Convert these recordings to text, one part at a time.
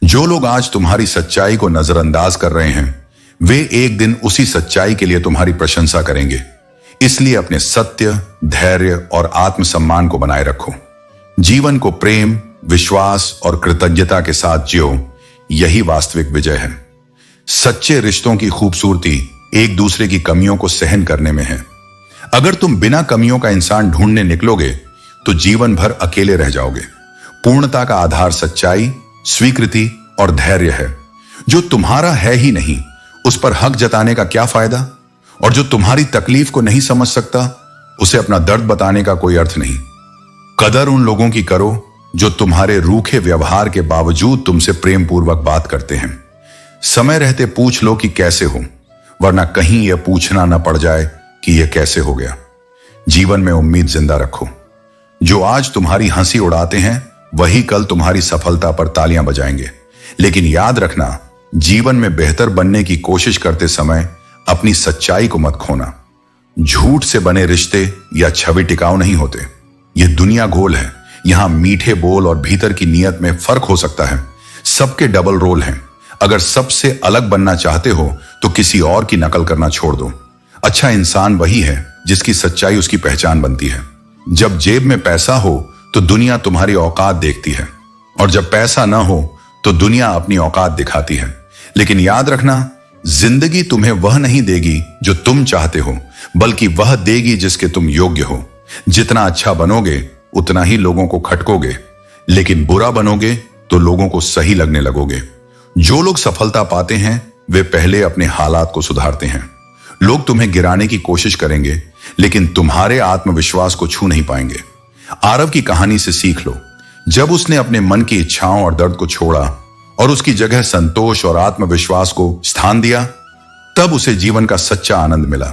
जो लोग आज तुम्हारी सच्चाई को नजरअंदाज कर रहे हैं, वे एक दिन उसी सच्चाई के लिए तुम्हारी प्रशंसा करेंगे। इसलिए अपने सत्य, धैर्य और आत्मसम्मान को बनाए रखो। जीवन को प्रेम, विश्वास और कृतज्ञता के साथ जियो। यही वास्तविक विजय है। सच्चे रिश्तों की खूबसूरती एक दूसरे की कमियों को सहन करने में है। अगर तुम बिना कमियों का इंसान ढूंढने निकलोगे तो जीवन भर अकेले रह जाओगे। पूर्णता का आधार सच्चाई, स्वीकृति और धैर्य है। जो तुम्हारा है ही नहीं, उस पर हक जताने का क्या फायदा? और जो तुम्हारी तकलीफ को नहीं समझ सकता, उसे अपना दर्द बताने का कोई अर्थ नहीं। कदर उन लोगों की करो जो तुम्हारे रूखे व्यवहार के बावजूद तुमसे प्रेम पूर्वक बात करते हैं। समय रहते पूछ लो कि कैसे हो, वरना कहीं यह पूछना न पड़ जाए कि यह कैसे हो गया। जीवन में उम्मीद जिंदा रखो। जो आज तुम्हारी हंसी उड़ाते हैं, वही कल तुम्हारी सफलता पर तालियां बजाएंगे। लेकिन याद रखना, जीवन में बेहतर बनने की कोशिश करते समय अपनी सच्चाई को मत खोना। झूठ से बने रिश्ते या छवि टिकाऊ नहीं होते। यह दुनिया गोल है। यहां मीठे बोल और भीतर की नीयत में फर्क हो सकता है। सबके डबल रोल हैं। अगर सबसे अलग बनना चाहते हो तो किसी और की नकल करना छोड़ दो। अच्छा इंसान वही है जिसकी सच्चाई उसकी पहचान बनती है। जब जेब में पैसा हो तो दुनिया तुम्हारी औकात देखती है, और जब पैसा ना हो तो दुनिया अपनी औकात दिखाती है। लेकिन याद रखना, जिंदगी तुम्हें वह नहीं देगी जो तुम चाहते हो, बल्कि वह देगी जिसके तुम योग्य हो। जितना अच्छा बनोगे उतना ही लोगों को खटकोगे, लेकिन बुरा बनोगे तो लोगों को सही लगने लगोगे। जो लोग सफलता पाते हैं वे पहले अपने हालात को सुधारते हैं। लोग तुम्हें गिराने की कोशिश करेंगे, लेकिन तुम्हारे आत्मविश्वास को छू नहीं पाएंगे। आरव की कहानी से सीख लो। जब उसने अपने मन की इच्छाओं और दर्द को छोड़ा और उसकी जगह संतोष और आत्मविश्वास को स्थान दिया, तब उसे जीवन का सच्चा आनंद मिला।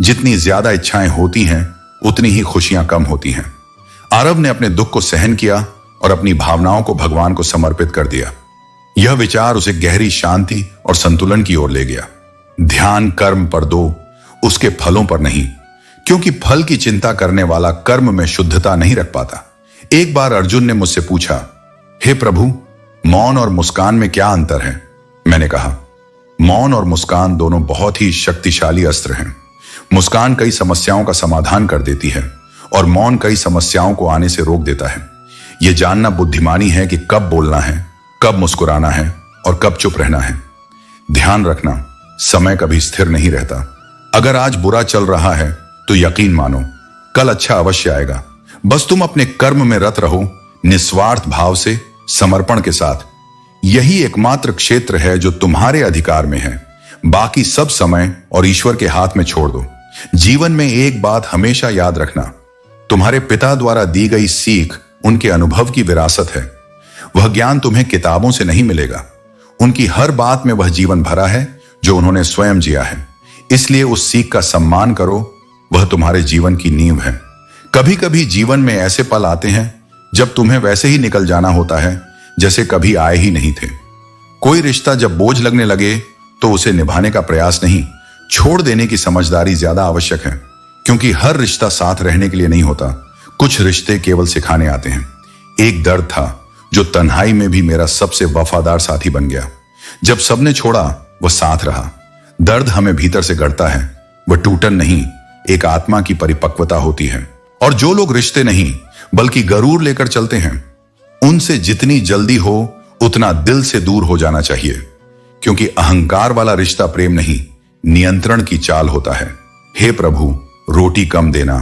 जितनी ज्यादा इच्छाएं होती हैं, उतनी ही खुशियां कम होती हैं। आरव ने अपने दुख को सहन किया और अपनी भावनाओं को भगवान को समर्पित कर दिया। यह विचार उसे गहरी शांति और संतुलन की ओर ले गया। ध्यान कर्म पर दो, उसके फलों पर नहीं, क्योंकि फल की चिंता करने वाला कर्म में शुद्धता नहीं रख पाता। एक बार अर्जुन ने मुझसे पूछा, हे प्रभु, मौन और मुस्कान में क्या अंतर है? मैंने कहा, मौन और मुस्कान दोनों बहुत ही शक्तिशाली अस्त्र हैं। मुस्कान कई समस्याओं का समाधान कर देती है और मौन कई समस्याओं को आने से रोक देता है। यह जानना बुद्धिमानी है कि कब बोलना है, कब मुस्कुराना है और कब चुप रहना है। ध्यान रखना, समय कभी स्थिर नहीं रहता। अगर आज बुरा चल रहा है तो यकीन मानो कल अच्छा अवश्य आएगा। बस तुम अपने कर्म में रत रहो, निस्वार्थ भाव से, समर्पण के साथ। यही एकमात्र क्षेत्र है जो तुम्हारे अधिकार में है। बाकी सब समय और ईश्वर के हाथ में छोड़ दो। जीवन में एक बात हमेशा याद रखना, तुम्हारे पिता द्वारा दी गई सीख उनके अनुभव की विरासत है। वह ज्ञान तुम्हें किताबों से नहीं मिलेगा। उनकी हर बात में वह जीवन भरा है जो उन्होंने स्वयं जिया है। इसलिए उस सीख का सम्मान करो, वह तुम्हारे जीवन की नींव है। कभी कभी जीवन में ऐसे पल आते हैं जब तुम्हें वैसे ही निकल जाना होता है जैसे कभी आए ही नहीं थे। कोई रिश्ता जब बोझ लगने लगे तो उसे निभाने का प्रयास नहीं, छोड़ देने की समझदारी ज्यादा आवश्यक है। क्योंकि हर रिश्ता साथ रहने के लिए नहीं होता। कुछ रिश्ते केवल सिखाने आते हैं। एक दर्द था जो तन्हाई में भी मेरा सबसे वफादार साथी बन गया। जब सबने छोड़ा, वह साथ रहा। दर्द हमें भीतर से गढ़ता है, वह टूटन नहीं, एक आत्मा की परिपक्वता होती है। और जो लोग रिश्ते नहीं बल्कि गरूर लेकर चलते हैं, उनसे जितनी जल्दी हो उतना दिल से दूर हो जाना चाहिए। क्योंकि अहंकार वाला रिश्ता प्रेम नहीं, नियंत्रण की चाल होता है। हे प्रभु, रोटी कम देना,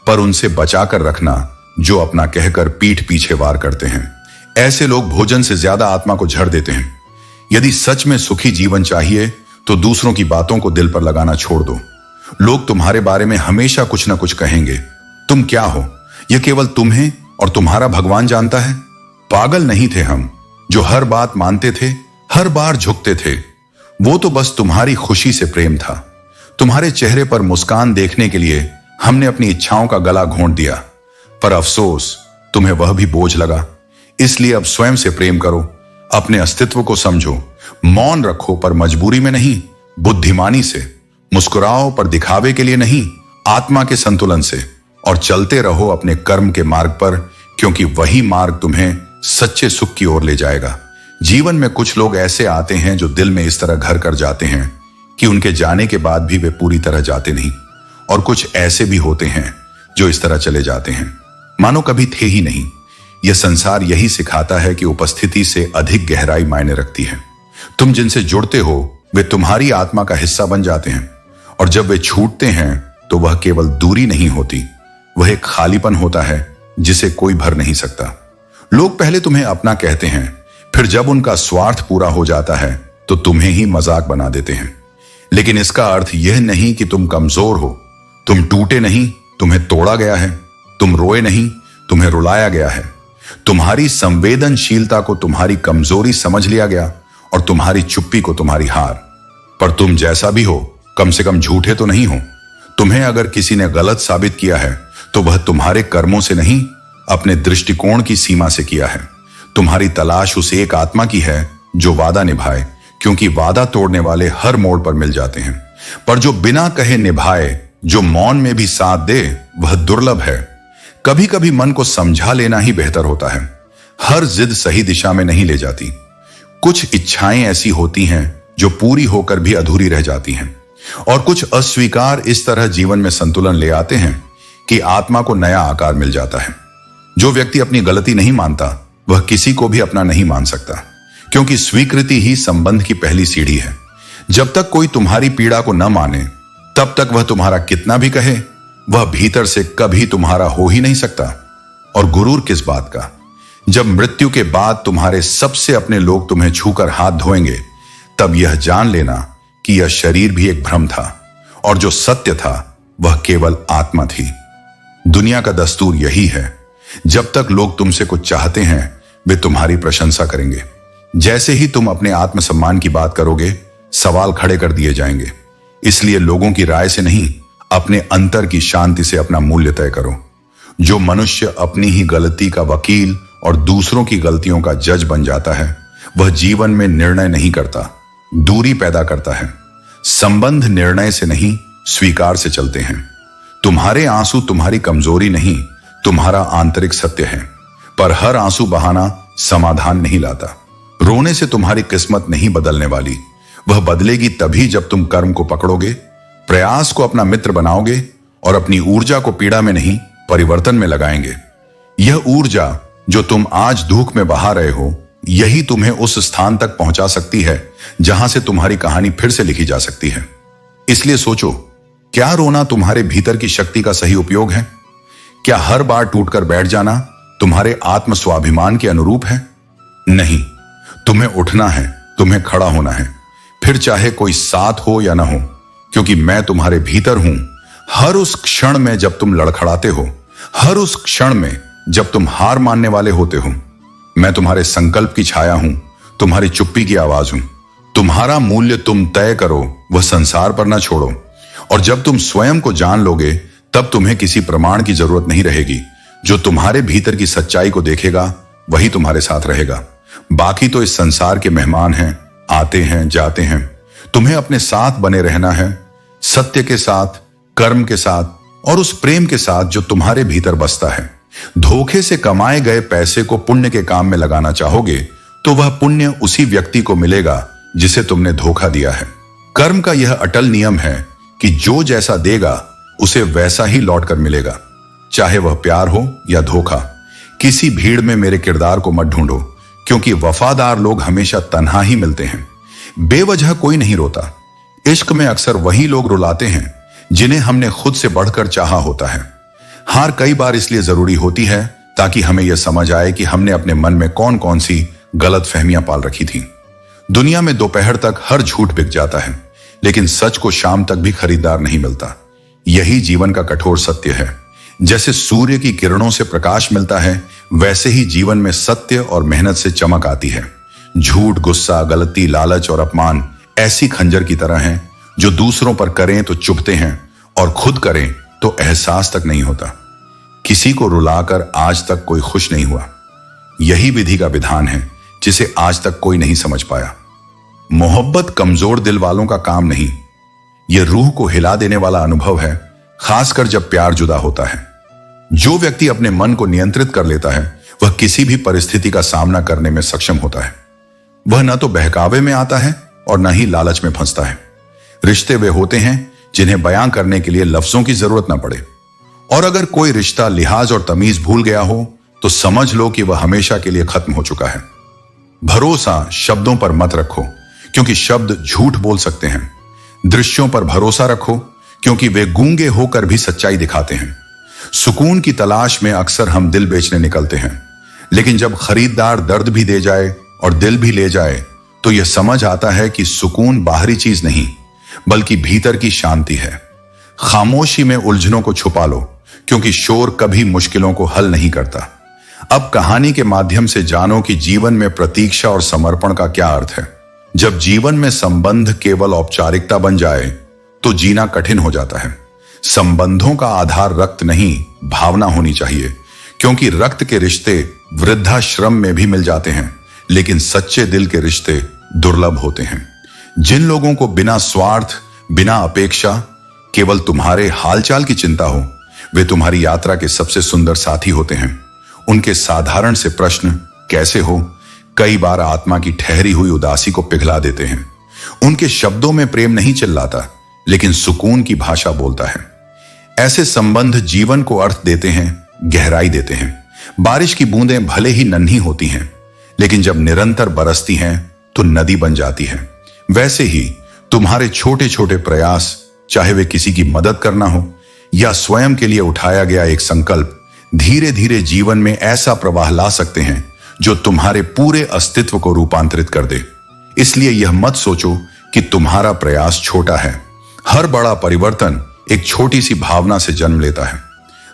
पर उनसे बचाकर रखना जो अपना कहकर पीठ पीछे वार करते हैं। ऐसे लोग भोजन से ज्यादा आत्मा को झड़ देते हैं। यदि सच में सुखी जीवन चाहिए तो दूसरों की बातों को दिल पर लगाना छोड़ दो। लोग तुम्हारे बारे में हमेशा कुछ ना कुछ कहेंगे। तुम क्या हो, यह केवल तुम्हें और तुम्हारा भगवान जानता है। पागल नहीं थे हम जो हर बात मानते थे, हर बार झुकते थे। वो तो बस तुम्हारी खुशी से प्रेम था। तुम्हारे चेहरे पर मुस्कान देखने के लिए हमने अपनी इच्छाओं का गला घोंट दिया, पर अफसोस तुम्हें वह भी बोझ लगा। इसलिए अब स्वयं से प्रेम करो, अपने अस्तित्व को समझो। मौन रखो पर मजबूरी में नहीं, बुद्धिमानी से। मुस्कुराओ पर दिखावे के लिए नहीं, आत्मा के संतुलन से। और चलते रहो अपने कर्म के मार्ग पर, क्योंकि वही मार्ग तुम्हें सच्चे सुख की ओर ले जाएगा। जीवन में कुछ लोग ऐसे आते हैं जो दिल में इस तरह घर कर जाते हैं कि उनके जाने के बाद भी वे पूरी तरह जाते नहीं, और कुछ ऐसे भी होते हैं जो इस तरह चले जाते हैं मानो कभी थे ही नहीं। यह संसार यही सिखाता है कि उपस्थिति से अधिक गहराई मायने रखती है। तुम जिनसे जुड़ते हो वे तुम्हारी आत्मा का हिस्सा बन जाते हैं, और जब वे छूटते हैं तो वह केवल दूरी नहीं होती, वह एक खालीपन होता है जिसे कोई भर नहीं सकता। लोग पहले तुम्हें अपना कहते हैं, फिर जब उनका स्वार्थ पूरा हो जाता है तो तुम्हें ही मजाक बना देते हैं। लेकिन इसका अर्थ यह नहीं कि तुम कमजोर हो। तुम टूटे नहीं, तुम्हें तोड़ा गया है। तुम रोए नहीं, तुम्हें रुलाया गया है। तुम्हारी संवेदनशीलता को तुम्हारी कमजोरी समझ लिया गया, और तुम्हारी चुप्पी को तुम्हारी हार। पर तुम जैसा भी हो, कम से कम झूठे तो नहीं हो। तुम्हें अगर किसी ने गलत साबित किया है तो वह तुम्हारे कर्मों से नहीं, अपने दृष्टिकोण की सीमा से किया है। तुम्हारी तलाश उस एक आत्मा की है जो वादा निभाए, क्योंकि वादा तोड़ने वाले हर मोड़ पर मिल जाते हैं, पर जो बिना कहे निभाए, जो मौन में भी साथ दे, वह दुर्लभ है। कभी कभी मन को समझा लेना ही बेहतर होता है। हर जिद सही दिशा में नहीं ले जाती। कुछ इच्छाएं ऐसी होती हैं जो पूरी होकर भी अधूरी रह जाती हैं, और कुछ अस्वीकार इस तरह जीवन में संतुलन ले आते हैं कि आत्मा को नया आकार मिल जाता है। जो व्यक्ति अपनी गलती नहीं मानता वह किसी को भी अपना नहीं मान सकता, क्योंकि स्वीकृति ही संबंध की पहली सीढ़ी है। जब तक कोई तुम्हारी पीड़ा को न माने तब तक वह तुम्हारा कितना भी कहे, वह भीतर से कभी तुम्हारा हो ही नहीं सकता। और गुरूर किस बात का? जब मृत्यु के बाद तुम्हारे सबसे अपने लोग तुम्हें छूकर हाथ धोएंगे, तब यह जान लेना कि यह शरीर भी एक भ्रम था, और जो सत्य था वह केवल आत्मा थी। दुनिया का दस्तूर यही है, जब तक लोग तुमसे कुछ चाहते हैं वे तुम्हारी प्रशंसा करेंगे। जैसे ही तुम अपने आत्मसम्मान की बात करोगे, सवाल खड़े कर दिए जाएंगे। इसलिए लोगों की राय से नहीं, अपने अंतर की शांति से अपना मूल्य तय करो। जो मनुष्य अपनी ही गलती का वकील और दूसरों की गलतियों का जज बन जाता है, वह जीवन में निर्णय नहीं करता, दूरी पैदा करता है। संबंध निर्णय से नहीं, स्वीकार से चलते हैं। तुम्हारे आंसू तुम्हारी कमजोरी नहीं, तुम्हारा आंतरिक सत्य है। पर हर आंसू बहाना समाधान नहीं लाता। रोने से तुम्हारी किस्मत नहीं बदलने वाली, वह बदलेगी तभी जब तुम कर्म को पकड़ोगे, प्रयास को अपना मित्र बनाओगे, और अपनी ऊर्जा को पीड़ा में नहीं परिवर्तन में लगाएंगे। यह ऊर्जा जो तुम आज दुख में बहा रहे हो, यही तुम्हें उस स्थान तक पहुंचा सकती है जहां से तुम्हारी कहानी फिर से लिखी जा सकती है। इसलिए सोचो, क्या रोना तुम्हारे भीतर की शक्ति का सही उपयोग है? क्या हर बार टूटकर बैठ जाना तुम्हारे आत्म स्वाभिमान के अनुरूप है? नहीं, तुम्हें उठना है, तुम्हें खड़ा होना है, फिर चाहे कोई साथ हो या ना हो, क्योंकि मैं तुम्हारे भीतर हूं। हर उस क्षण में जब तुम लड़खड़ाते हो, हर उस क्षण में जब तुम हार मानने वाले होते हो, मैं तुम्हारे संकल्प की छाया हूं, तुम्हारी चुप्पी की आवाज हूं। तुम्हारा मूल्य तुम तय करो, वह संसार पर ना छोड़ो। और जब तुम स्वयं को जान लोगे, तब तुम्हें किसी प्रमाण की जरूरत नहीं रहेगी। जो तुम्हारे भीतर की सच्चाई को देखेगा वही तुम्हारे साथ रहेगा। बाकी तो इस संसार के मेहमान हैं, आते हैं जाते हैं। तुम्हें अपने साथ बने रहना है, सत्य के साथ, कर्म के साथ, और उस प्रेम के साथ जो तुम्हारे भीतर बसता है। धोखे से कमाए गए पैसे को पुण्य के काम में लगाना चाहोगे तो वह पुण्य उसी व्यक्ति को मिलेगा जिसे तुमने धोखा दिया है। कर्म का यह अटल नियम है कि जो जैसा देगा उसे वैसा ही लौट कर मिलेगा, चाहे वह प्यार हो या धोखा। किसी भीड़ में मेरे किरदार को मत ढूंढो, क्योंकि वफादार लोग हमेशा तन्हा ही मिलते हैं। बेवजह कोई नहीं रोता। इश्क में अक्सर वही लोग रुलाते हैं जिन्हें हमने खुद से बढ़कर चाहा होता है। हार कई बार इसलिए जरूरी होती है ताकि हमें यह समझ आए कि हमने अपने मन में कौन कौन सी गलत फहमियां पाल रखी थी। दुनिया में दोपहर तक हर झूठ बिक जाता है, लेकिन सच को शाम तक भी खरीदार नहीं मिलता। यही जीवन का कठोर सत्य है। जैसे सूर्य की किरणों से प्रकाश मिलता है, वैसे ही जीवन में सत्य और मेहनत से चमक आती है। झूठ, गुस्सा, गलती, लालच और अपमान ऐसी खंजर की तरह हैं जो दूसरों पर करें तो चुभते हैं और खुद करें तो एहसास तक नहीं होता। किसी को रुलाकर आज तक कोई खुश नहीं हुआ। यही विधि का विधान है जिसे आज तक कोई नहीं समझ पाया। मोहब्बत कमजोर दिल वालों का काम नहीं, यह रूह को हिला देने वाला अनुभव है, खासकर जब प्यार जुदा होता है। जो व्यक्ति अपने मन को नियंत्रित कर लेता है वह किसी भी परिस्थिति का सामना करने में सक्षम होता है। वह न तो बहकावे में आता है और न ही लालच में फंसता है। रिश्ते वे होते हैं जिन्हें बयां करने के लिए लफ्जों की जरूरत न पड़े। और अगर कोई रिश्ता लिहाज और तमीज भूल गया हो तो समझ लो कि वह हमेशा के लिए खत्म हो चुका है। भरोसा शब्दों पर मत रखो, क्योंकि शब्द झूठ बोल सकते हैं। दृश्यों पर भरोसा रखो, क्योंकि वे गूंगे होकर भी सच्चाई दिखाते हैं। सुकून की तलाश में अक्सर हम दिल बेचने निकलते हैं, लेकिन जब खरीदार दर्द भी दे जाए और दिल भी ले जाए तो यह समझ आता है कि सुकून बाहरी चीज नहीं बल्कि भीतर की शांति है। खामोशी में उलझनों को छुपा लो, क्योंकि शोर कभी मुश्किलों को हल नहीं करता। अब कहानी के माध्यम से जानो कि जीवन में प्रतीक्षा और समर्पण का क्या अर्थ है। जब जीवन में संबंध केवल औपचारिकता बन जाए तो जीना कठिन हो जाता है। संबंधों का आधार रक्त नहीं, भावना होनी चाहिए, क्योंकि रक्त के रिश्ते वृद्धाश्रम में भी मिल जाते हैं, लेकिन सच्चे दिल के रिश्ते दुर्लभ होते हैं। जिन लोगों को बिना स्वार्थ, बिना अपेक्षा, केवल तुम्हारे हालचाल की चिंता हो, वे तुम्हारी यात्रा के सबसे सुंदर साथी होते हैं। उनके साधारण से प्रश्न कैसे हो कई बार आत्मा की ठहरी हुई उदासी को पिघला देते हैं। उनके शब्दों में प्रेम नहीं चिल्लाता, लेकिन सुकून की भाषा बोलता है। ऐसे संबंध जीवन को अर्थ देते हैं, गहराई देते हैं। बारिश की बूंदें भले ही नन्ही होती हैं, लेकिन जब निरंतर बरसती हैं तो नदी बन जाती है। वैसे ही तुम्हारे छोटे छोटे प्रयास, चाहे वे किसी की मदद करना हो या स्वयं के लिए उठाया गया एक संकल्प, धीरे धीरे जीवन में ऐसा प्रवाह ला सकते हैं जो तुम्हारे पूरे अस्तित्व को रूपांतरित कर दे। इसलिए यह मत सोचो कि तुम्हारा प्रयास छोटा है। हर बड़ा परिवर्तन एक छोटी सी भावना से जन्म लेता है।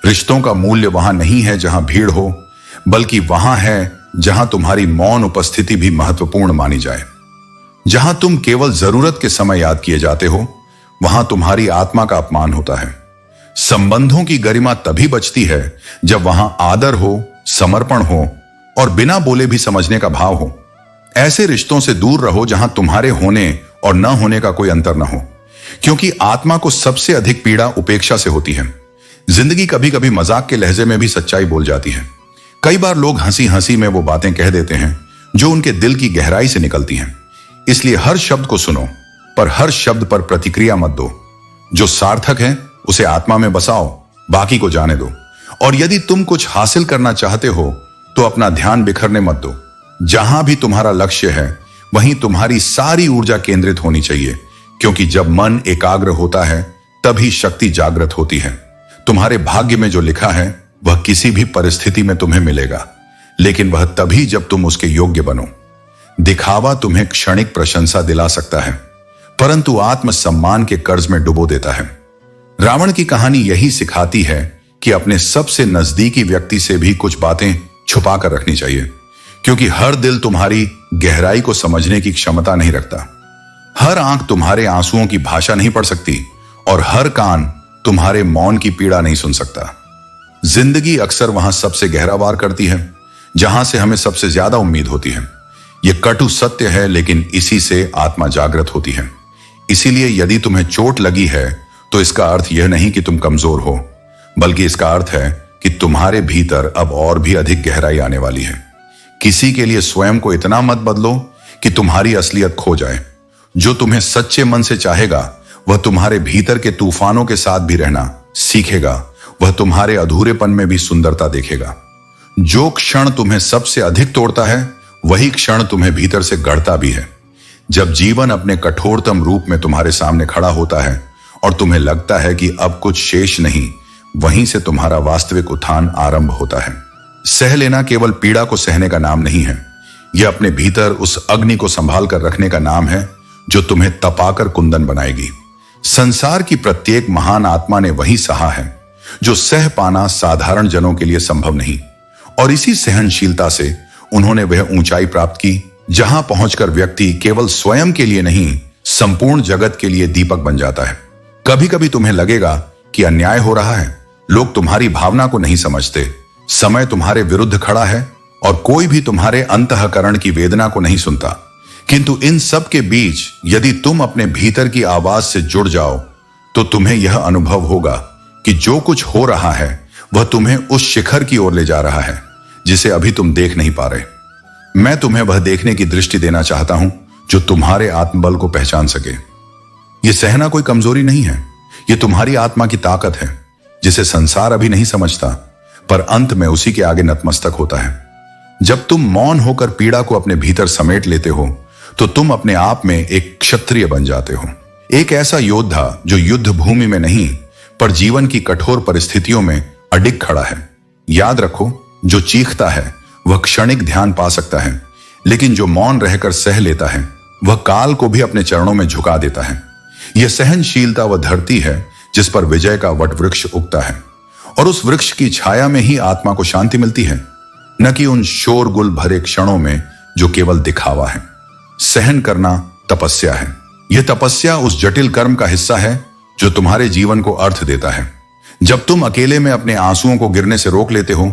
रिश्तों का मूल्य वहां नहीं है जहां भीड़ हो, बल्कि वहां है जहां तुम्हारी मौन उपस्थिति भी महत्वपूर्ण मानी जाए। जहां तुम केवल जरूरत के समय याद किए जाते हो, वहां तुम्हारी आत्मा का अपमान होता है। संबंधों की गरिमा तभी बचती है जब वहां आदर हो, समर्पण हो और बिना बोले भी समझने का भाव हो। ऐसे रिश्तों से दूर रहो जहां तुम्हारे होने और न होने का कोई अंतर न हो, क्योंकि आत्मा को सबसे अधिक पीड़ा उपेक्षा से होती है। जिंदगी कभी कभी मजाक के लहजे में भी सच्चाई बोल जाती है। कई बार लोग हंसी हंसी में वो बातें कह देते हैं जो उनके दिल की गहराई से निकलती हैं। इसलिए हर शब्द को सुनो, पर हर शब्द पर प्रतिक्रिया मत दो। जो सार्थक है उसे आत्मा में बसाओ, बाकी को जाने दो। और यदि तुम कुछ हासिल करना चाहते हो तो अपना ध्यान बिखरने मत दो। जहां भी तुम्हारा लक्ष्य है वहीं तुम्हारी सारी ऊर्जा केंद्रित होनी चाहिए, क्योंकि जब मन एकाग्र होता है तभी शक्ति जागृत होती है। तुम्हारे भाग्य में जो लिखा है वह किसी भी परिस्थिति में तुम्हें मिलेगा, लेकिन वह तभी जब तुम उसके योग्य बनो। दिखावा तुम्हें क्षणिक प्रशंसा दिला सकता है, परंतु आत्मसम्मान के कर्ज में डुबो देता है। रावण की कहानी यही सिखाती है कि अपने सबसे नजदीकी व्यक्ति से भी कुछ बातें छुपा कर रखनी चाहिए, क्योंकि हर दिल तुम्हारी गहराई को समझने की क्षमता नहीं रखता। हर आंख तुम्हारे आंसुओं की भाषा नहीं पढ़ सकती और हर कान तुम्हारे मौन की पीड़ा नहीं सुन सकता। जिंदगी अक्सर वहां सबसे गहरा वार करती है जहां से हमें सबसे ज्यादा उम्मीद होती है। यह कटु सत्य है, लेकिन इसी से आत्मा जागृत होती है। इसीलिए यदि तुम्हें चोट लगी है तो इसका अर्थ यह नहीं कि तुम कमजोर हो, बल्कि इसका अर्थ है कि तुम्हारे भीतर अब और भी अधिक गहराई आने वाली है। किसी के लिए स्वयं को इतना मत बदलो कि तुम्हारी असलियत खो जाए। जो तुम्हें सच्चे मन से चाहेगा वह तुम्हारे भीतर के तूफानों के साथ भी रहना सीखेगा। वह तुम्हारे अधूरेपन में भी सुंदरता देखेगा। जो क्षण तुम्हें सबसे अधिक तोड़ता है वही क्षण तुम्हें भीतर से गढ़ता भी है। जब जीवन अपने कठोरतम रूप में तुम्हारे सामने खड़ा होता है और तुम्हें लगता है कि अब कुछ शेष नहीं, वहीं से तुम्हारा वास्तविक उत्थान आरंभ होता है। सह लेना केवल पीड़ा को सहने का नाम नहीं है, यह अपने भीतर उस अग्नि को संभाल कर रखने का नाम है जो तुम्हें तपाकर कुंदन बनाएगी। संसार की प्रत्येक महान आत्मा ने वही सहा है जो सह पाना साधारण जनों के लिए संभव नहीं, और इसी सहनशीलता से उन्होंने वह ऊंचाई प्राप्त की जहां पहुंचकर व्यक्ति केवल स्वयं के लिए नहीं, संपूर्ण जगत के लिए दीपक बन जाता है। कभी कभी तुम्हें लगेगा कि अन्याय हो रहा है, लोग तुम्हारी भावना को नहीं समझते, समय तुम्हारे विरुद्ध खड़ा है और कोई भी तुम्हारे अंतःकरण की वेदना को नहीं सुनता। किंतु इन सब के बीच यदि तुम अपने भीतर की आवाज से जुड़ जाओ तो तुम्हें यह अनुभव होगा कि जो कुछ हो रहा है वह तुम्हें उस शिखर की ओर ले जा रहा है जिसे अभी तुम देख नहीं पा रहे। मैं तुम्हें वह देखने की दृष्टि देना चाहता हूं जो तुम्हारे आत्मबल को पहचान सके। यह सहना कोई कमजोरी नहीं है, यह तुम्हारी आत्मा की ताकत है, जिसे संसार अभी नहीं समझता, पर अंत में उसी के आगे नतमस्तक होता है। जब तुम मौन होकर पीड़ा को अपने भीतर समेट लेते हो तो तुम अपने आप में एक क्षत्रिय बन जाते हो, एक ऐसा योद्धा जो युद्ध भूमि में नहीं पर जीवन की कठोर परिस्थितियों में अडिग खड़ा है। याद रखो, जो चीखता है वह क्षणिक ध्यान पा सकता है, लेकिन जो मौन रहकर सह लेता है वह काल को भी अपने चरणों में झुका देता है। यह सहनशीलता वह धरती है जिस पर विजय का वटवृक्ष उगता है, और उस वृक्ष की छाया में ही आत्मा को शांति मिलती है, न कि उन शोरगुल भरे क्षणों में जो केवल दिखावा है। सहन करना तपस्या है। यह तपस्या उस जटिल कर्म का हिस्सा है जो तुम्हारे जीवन को अर्थ देता है। जब तुम अकेले में अपने आंसुओं को गिरने से रोक लेते हो,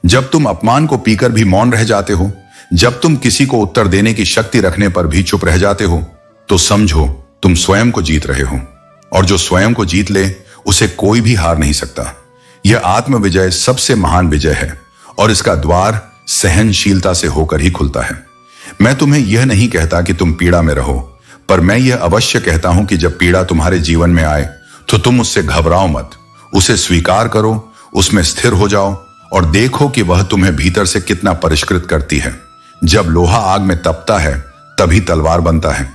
जब तुम अपमान को पीकर भी मौन रह जाते हो, जब तुम किसी को उत्तर देने की शक्ति रखने पर भी चुप रह जाते हो, तो समझो तुम स्वयं को जीत रहे हो, और जो स्वयं को जीत ले उसे कोई भी हार नहीं सकता। यह आत्म विजय सबसे महान विजय है, और इसका द्वार सहनशीलता से होकर ही खुलता है। मैं तुम्हें यह नहीं कहता कि तुम पीड़ा में रहो, पर मैं यह अवश्य कहता हूं कि जब पीड़ा तुम्हारे जीवन में आए तो तुम उससे घबराओ मत, उसे स्वीकार करो, उसमें स्थिर हो जाओ और देखो कि वह तुम्हें भीतर से कितना परिष्कृत करती है। जब लोहा आग में तपता है तभी तलवार बनता है,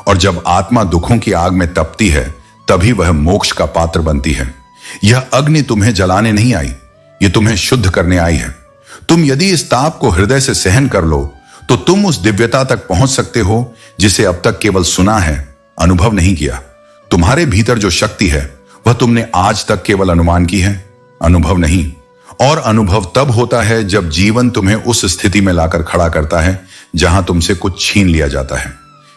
और जब आत्मा दुखों की आग में तपती है तभी वह मोक्ष का पात्र बनती है। यह अग्नि तुम्हें जलाने नहीं आई, यह तुम्हें शुद्ध करने आई है। तुम यदि इस ताप को हृदय से सहन कर लो तो तुम उस दिव्यता तक पहुंच सकते हो जिसे अब तक केवल सुना है, अनुभव नहीं किया। तुम्हारे भीतर जो शक्ति है वह तुमने आज तक केवल अनुमान की है, अनुभव नहीं। और अनुभव तब होता है जब जीवन तुम्हें उस स्थिति में लाकर खड़ा करता है जहां तुमसे कुछ छीन लिया जाता है,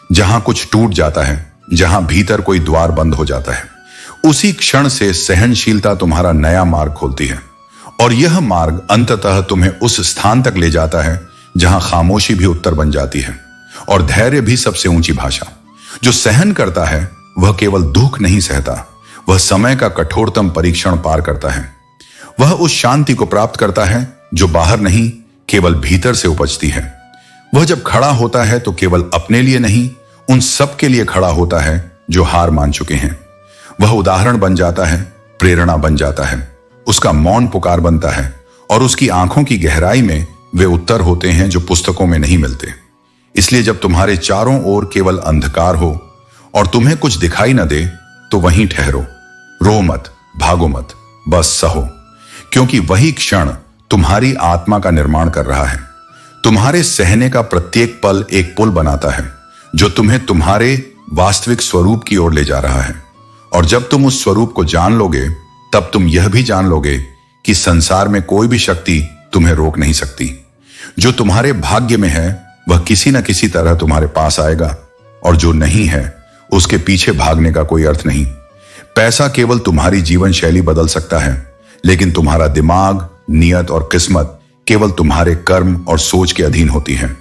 जहां कुछ टूट जाता है, जहां भीतर कोई द्वार बंद हो जाता है। उसी क्षण से सहनशीलता तुम्हारा नया मार्ग खोलती है, और यह मार्ग अंततः तुम्हें उस स्थान तक ले जाता है जहां खामोशी भी उत्तर बन जाती है और धैर्य भी सबसे ऊंची भाषा। जो सहन करता है वह केवल दुख नहीं सहता, वह समय का कठोरतम परीक्षण पार करता है। वह उस शांति को प्राप्त करता है जो बाहर नहीं, केवल भीतर से उपजती है। वह जब खड़ा होता है तो केवल अपने लिए नहीं, उन सब के लिए खड़ा होता है जो हार मान चुके हैं। वह उदाहरण बन जाता है, प्रेरणा बन जाता है, उसका मौन पुकार बनता है, और उसकी आंखों की गहराई में वे उत्तर होते हैं जो पुस्तकों में नहीं मिलते। इसलिए जब तुम्हारे चारों ओर केवल अंधकार हो और तुम्हें कुछ दिखाई न दे तो वहीं ठहरो, रो मत, भागो मत, बस सहो, क्योंकि वही क्षण तुम्हारी आत्मा का निर्माण कर रहा है। तुम्हारे सहने का प्रत्येक पल एक पुल बनाता है जो तुम्हें तुम्हारे वास्तविक स्वरूप की ओर ले जा रहा है। और जब तुम उस स्वरूप को जान लोगे तब तुम यह भी जान लोगे कि संसार में कोई भी शक्ति तुम्हें रोक नहीं सकती। जो तुम्हारे भाग्य में है वह किसी न किसी तरह तुम्हारे पास आएगा, और जो नहीं है उसके पीछे भागने का कोई अर्थ नहीं। पैसा केवल तुम्हारी जीवन शैली बदल सकता है, लेकिन तुम्हारा दिमाग, नियत और किस्मत केवल तुम्हारे कर्म और सोच के अधीन होती है।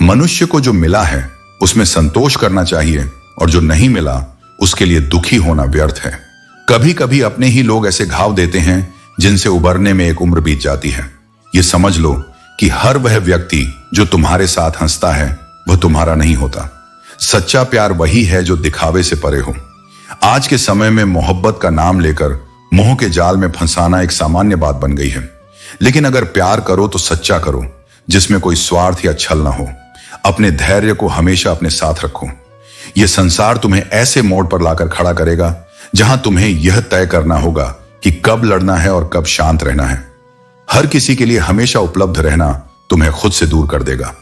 मनुष्य को जो मिला है उसमें संतोष करना चाहिए, और जो नहीं मिला उसके लिए दुखी होना व्यर्थ है। कभी कभी अपने ही लोग ऐसे घाव देते हैं जिनसे उबरने में एक उम्र बीत जाती है। ये समझ लो कि हर वह व्यक्ति जो तुम्हारे साथ हंसता है वह तुम्हारा नहीं होता। सच्चा प्यार वही है जो दिखावे से परे हो। आज के समय में मोहब्बत का नाम लेकर मोह के जाल में फंसाना एक सामान्य बात बन गई है, लेकिन अगर प्यार करो तो सच्चा करो, जिसमें कोई स्वार्थ या छल ना हो। अपने धैर्य को हमेशा अपने साथ रखो। यह संसार तुम्हें ऐसे मोड़ पर लाकर खड़ा करेगा जहां तुम्हें यह तय करना होगा कि कब लड़ना है और कब शांत रहना है। हर किसी के लिए हमेशा उपलब्ध रहना तुम्हें खुद से दूर कर देगा।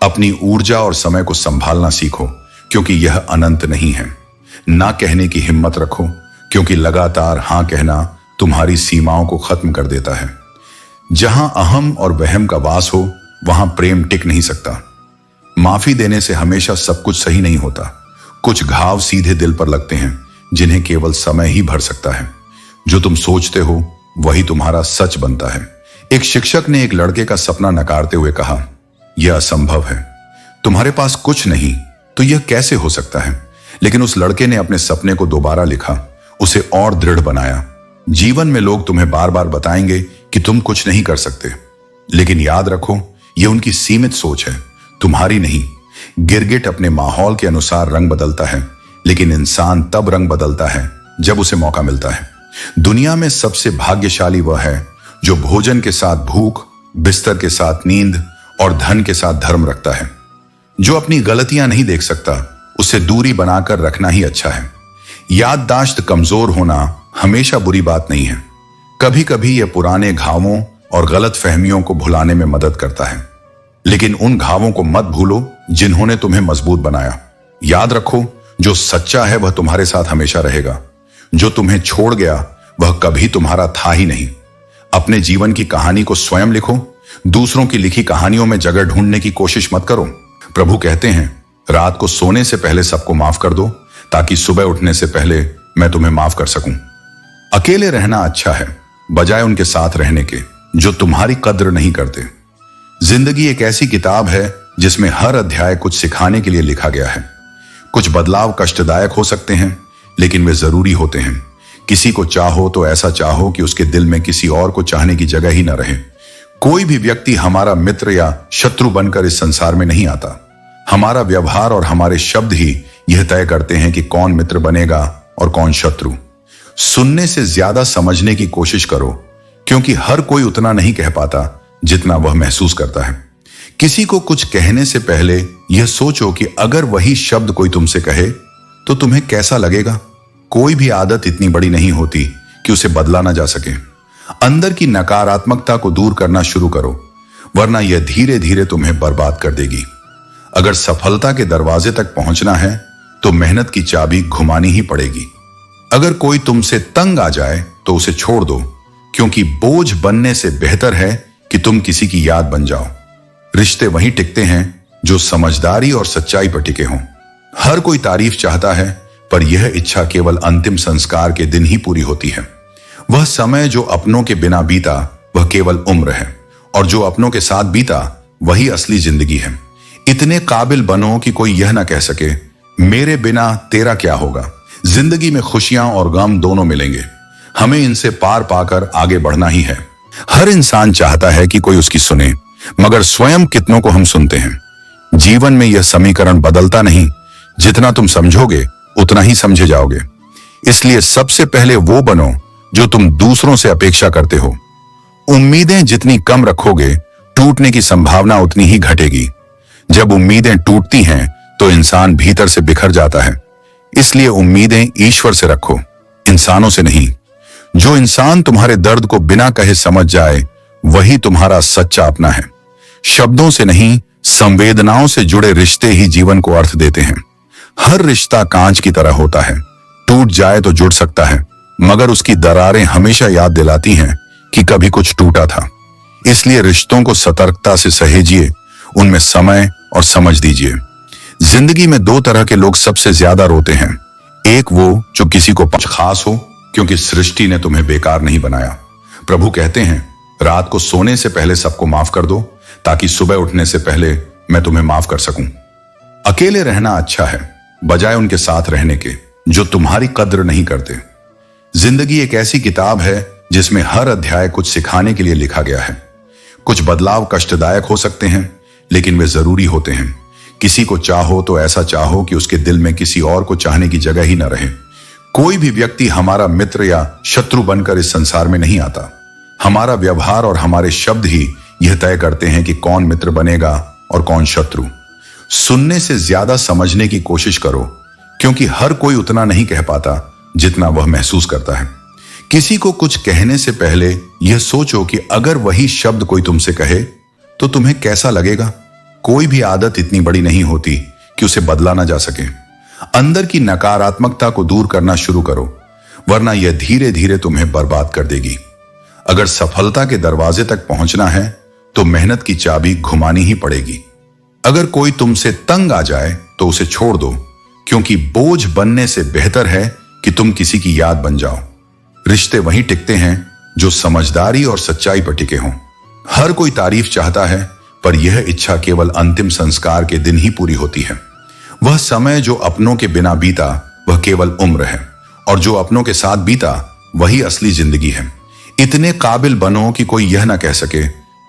अपनी ऊर्जा और समय को संभालना सीखो, क्योंकि यह अनंत नहीं है। ना कहने की हिम्मत रखो, क्योंकि लगातार हां कहना तुम्हारी सीमाओं को खत्म कर देता है। जहां अहम और वहम का वास हो वहां प्रेम टिक नहीं सकता। माफी देने से हमेशा सब कुछ सही नहीं होता। कुछ घाव सीधे दिल पर लगते हैं जिन्हें केवल समय ही भर सकता है। जो तुम सोचते हो वही तुम्हारा सच बनता है। एक शिक्षक ने एक लड़के का सपना नकारते हुए कहा, यह असंभव है, तुम्हारे पास कुछ नहीं तो यह कैसे हो सकता है। लेकिन उस लड़के ने अपने सपने को दोबारा लिखा, उसे और दृढ़ बनाया। जीवन में लोग तुम्हें बार बार बताएंगे कि तुम कुछ नहीं कर सकते, लेकिन याद रखो, यह उनकी सीमित सोच है, तुम्हारी नहीं। गिरगिट अपने माहौल के अनुसार रंग बदलता है, लेकिन इंसान तब रंग बदलता है जब उसे मौका मिलता है। दुनिया में सबसे भाग्यशाली वह है जो भोजन के साथ भूख, बिस्तर के साथ नींद और धन के साथ धर्म रखता है। जो अपनी गलतियां नहीं देख सकता, उससे दूरी बनाकर रखना ही अच्छा है। याददाश्त कमजोर होना हमेशा बुरी बात नहीं है। कभी कभी यह पुराने घावों और गलत फहमियों को भुलाने में मदद करता है, लेकिन उन घावों को मत भूलो जिन्होंने तुम्हें मजबूत बनाया। याद रखो, जो सच्चा है वह तुम्हारे साथ हमेशा रहेगा। जो तुम्हें छोड़ गया वह कभी तुम्हारा था ही नहीं। अपने जीवन की कहानी को स्वयं लिखो, दूसरों की लिखी कहानियों में जगह ढूंढने की कोशिश मत करो। प्रभु कहते हैं, रात को सोने से पहले सबको माफ कर दो, ताकि सुबह उठने से पहले मैं तुम्हें माफ कर सकूं। अकेले रहना अच्छा है, बजाय उनके साथ रहने के जो तुम्हारी कद्र नहीं करते। जिंदगी एक ऐसी किताब है जिसमें हर अध्याय कुछ सिखाने के लिए लिखा गया है। कुछ बदलाव कष्टदायक हो सकते हैं, लेकिन वे जरूरी होते हैं। किसी को चाहो तो ऐसा चाहो कि उसके दिल में किसी और को चाहने की जगह ही न रहे। कोई भी व्यक्ति हमारा मित्र या शत्रु बनकर इस संसार में नहीं आता। हमारा व्यवहार और हमारे शब्द ही यह तय करते हैं कि कौन मित्र बनेगा और कौन शत्रु। सुनने से ज्यादा समझने की कोशिश करो, क्योंकि हर कोई उतना नहीं कह पाता जितना वह महसूस करता है। किसी को कुछ कहने से पहले यह सोचो कि अगर वही शब्द कोई तुमसे कहे तो तुम्हें कैसा लगेगा। कोई भी आदत इतनी बड़ी नहीं होती कि उसे बदला ना जा सके। अंदर की नकारात्मकता को दूर करना शुरू करो, वरना यह धीरे धीरे तुम्हें बर्बाद कर देगी। अगर सफलता के दरवाजे तक पहुंचना है तो मेहनत की चाबी घुमानी ही पड़ेगी। अगर कोई तुमसे तंग आ जाए तो उसे छोड़ दो, क्योंकि बोझ बनने से बेहतर है कि तुम किसी की याद बन जाओ। रिश्ते वहीं टिकते हैं जो समझदारी और सच्चाई पर टिके हों। हर कोई तारीफ चाहता है, पर यह इच्छा केवल अंतिम संस्कार के दिन ही पूरी होती है। वह समय जो अपनों के बिना बीता वह केवल उम्र है, और जो अपनों के साथ बीता वही असली जिंदगी है। इतने काबिल बनो कि कोई यह ना कह सके, मेरे बिना तेरा क्या होगा। जिंदगी में खुशियां और गम दोनों मिलेंगे, हमें इनसे पार पाकर आगे बढ़ना ही है। हर इंसान चाहता है कि कोई उसकी सुने, मगर स्वयं कितनों को हम सुनते हैं। जीवन में यह समीकरण बदलता नहीं, जितना तुम समझोगे उतना ही समझे जाओगे। इसलिए सबसे पहले वो बनो जो तुम दूसरों से अपेक्षा करते हो। उम्मीदें जितनी कम रखोगे, टूटने की संभावना उतनी ही घटेगी। जब उम्मीदें टूटती हैं तो इंसान भीतर से बिखर जाता है। इसलिए उम्मीदें ईश्वर से रखो, इंसानों से नहीं। जो इंसान तुम्हारे दर्द को बिना कहे समझ जाए वही तुम्हारा सच्चा अपना है। शब्दों से नहीं, संवेदनाओं से जुड़े रिश्ते ही जीवन को अर्थ देते हैं। हर रिश्ता कांच की तरह होता है, टूट जाए तो जुड़ सकता है, मगर उसकी दरारें हमेशा याद दिलाती हैं कि कभी कुछ टूटा था। इसलिए रिश्तों को सतर्कता से सहेजिए, उनमें समय और समझ दीजिए। जिंदगी में दो तरह के लोग सबसे ज्यादा रोते हैं। एक वो जो किसी को खास हो, क्योंकि सृष्टि ने तुम्हें बेकार नहीं बनाया। प्रभु कहते हैं, रात को सोने से पहले सबको माफ कर दो, ताकि सुबह उठने से पहले मैं तुम्हें माफ कर सकूं। अकेले रहना अच्छा है, बजाय उनके साथ रहने के जो तुम्हारी कद्र नहीं करते। जिंदगी एक ऐसी किताब है जिसमें हर अध्याय कुछ सिखाने के लिए लिखा गया है। कुछ बदलाव कष्टदायक हो सकते हैं, लेकिन वे जरूरी होते हैं। किसी को चाहो तो ऐसा चाहो कि उसके दिल में किसी और को चाहने की जगह ही न रहे। कोई भी व्यक्ति हमारा मित्र या शत्रु बनकर इस संसार में नहीं आता। हमारा व्यवहार और हमारे शब्द ही यह तय करते हैं कि कौन मित्र बनेगा और कौन शत्रु। सुनने से ज्यादा समझने की कोशिश करो, क्योंकि हर कोई उतना नहीं कह पाता जितना वह महसूस करता है। किसी को कुछ कहने से पहले यह सोचो कि अगर वही शब्द कोई तुमसे कहे तो तुम्हें कैसा लगेगा। कोई भी आदत इतनी बड़ी नहीं होती कि उसे बदला ना जा सके। अंदर की नकारात्मकता को दूर करना शुरू करो, वरना यह धीरे धीरे तुम्हें बर्बाद कर देगी। अगर सफलता के दरवाजे तक पहुंचना है तो मेहनत की चाबी घुमानी ही पड़ेगी। अगर कोई तुमसे तंग आ जाए तो उसे छोड़ दो, क्योंकि बोझ बनने से बेहतर है कि तुम किसी की याद बन जाओ। रिश्ते वहीं टिकते हैं जो समझदारी और सच्चाई पर टिके हों। हर कोई तारीफ चाहता है, पर यह इच्छा केवल अंतिम संस्कार के दिन ही पूरी होती है। वह समय जो अपनों के बिना बीता वह केवल उम्र है, और जो अपनों के साथ बीता वही असली जिंदगी है। इतने काबिल बनो कि कोई यह ना कह सके,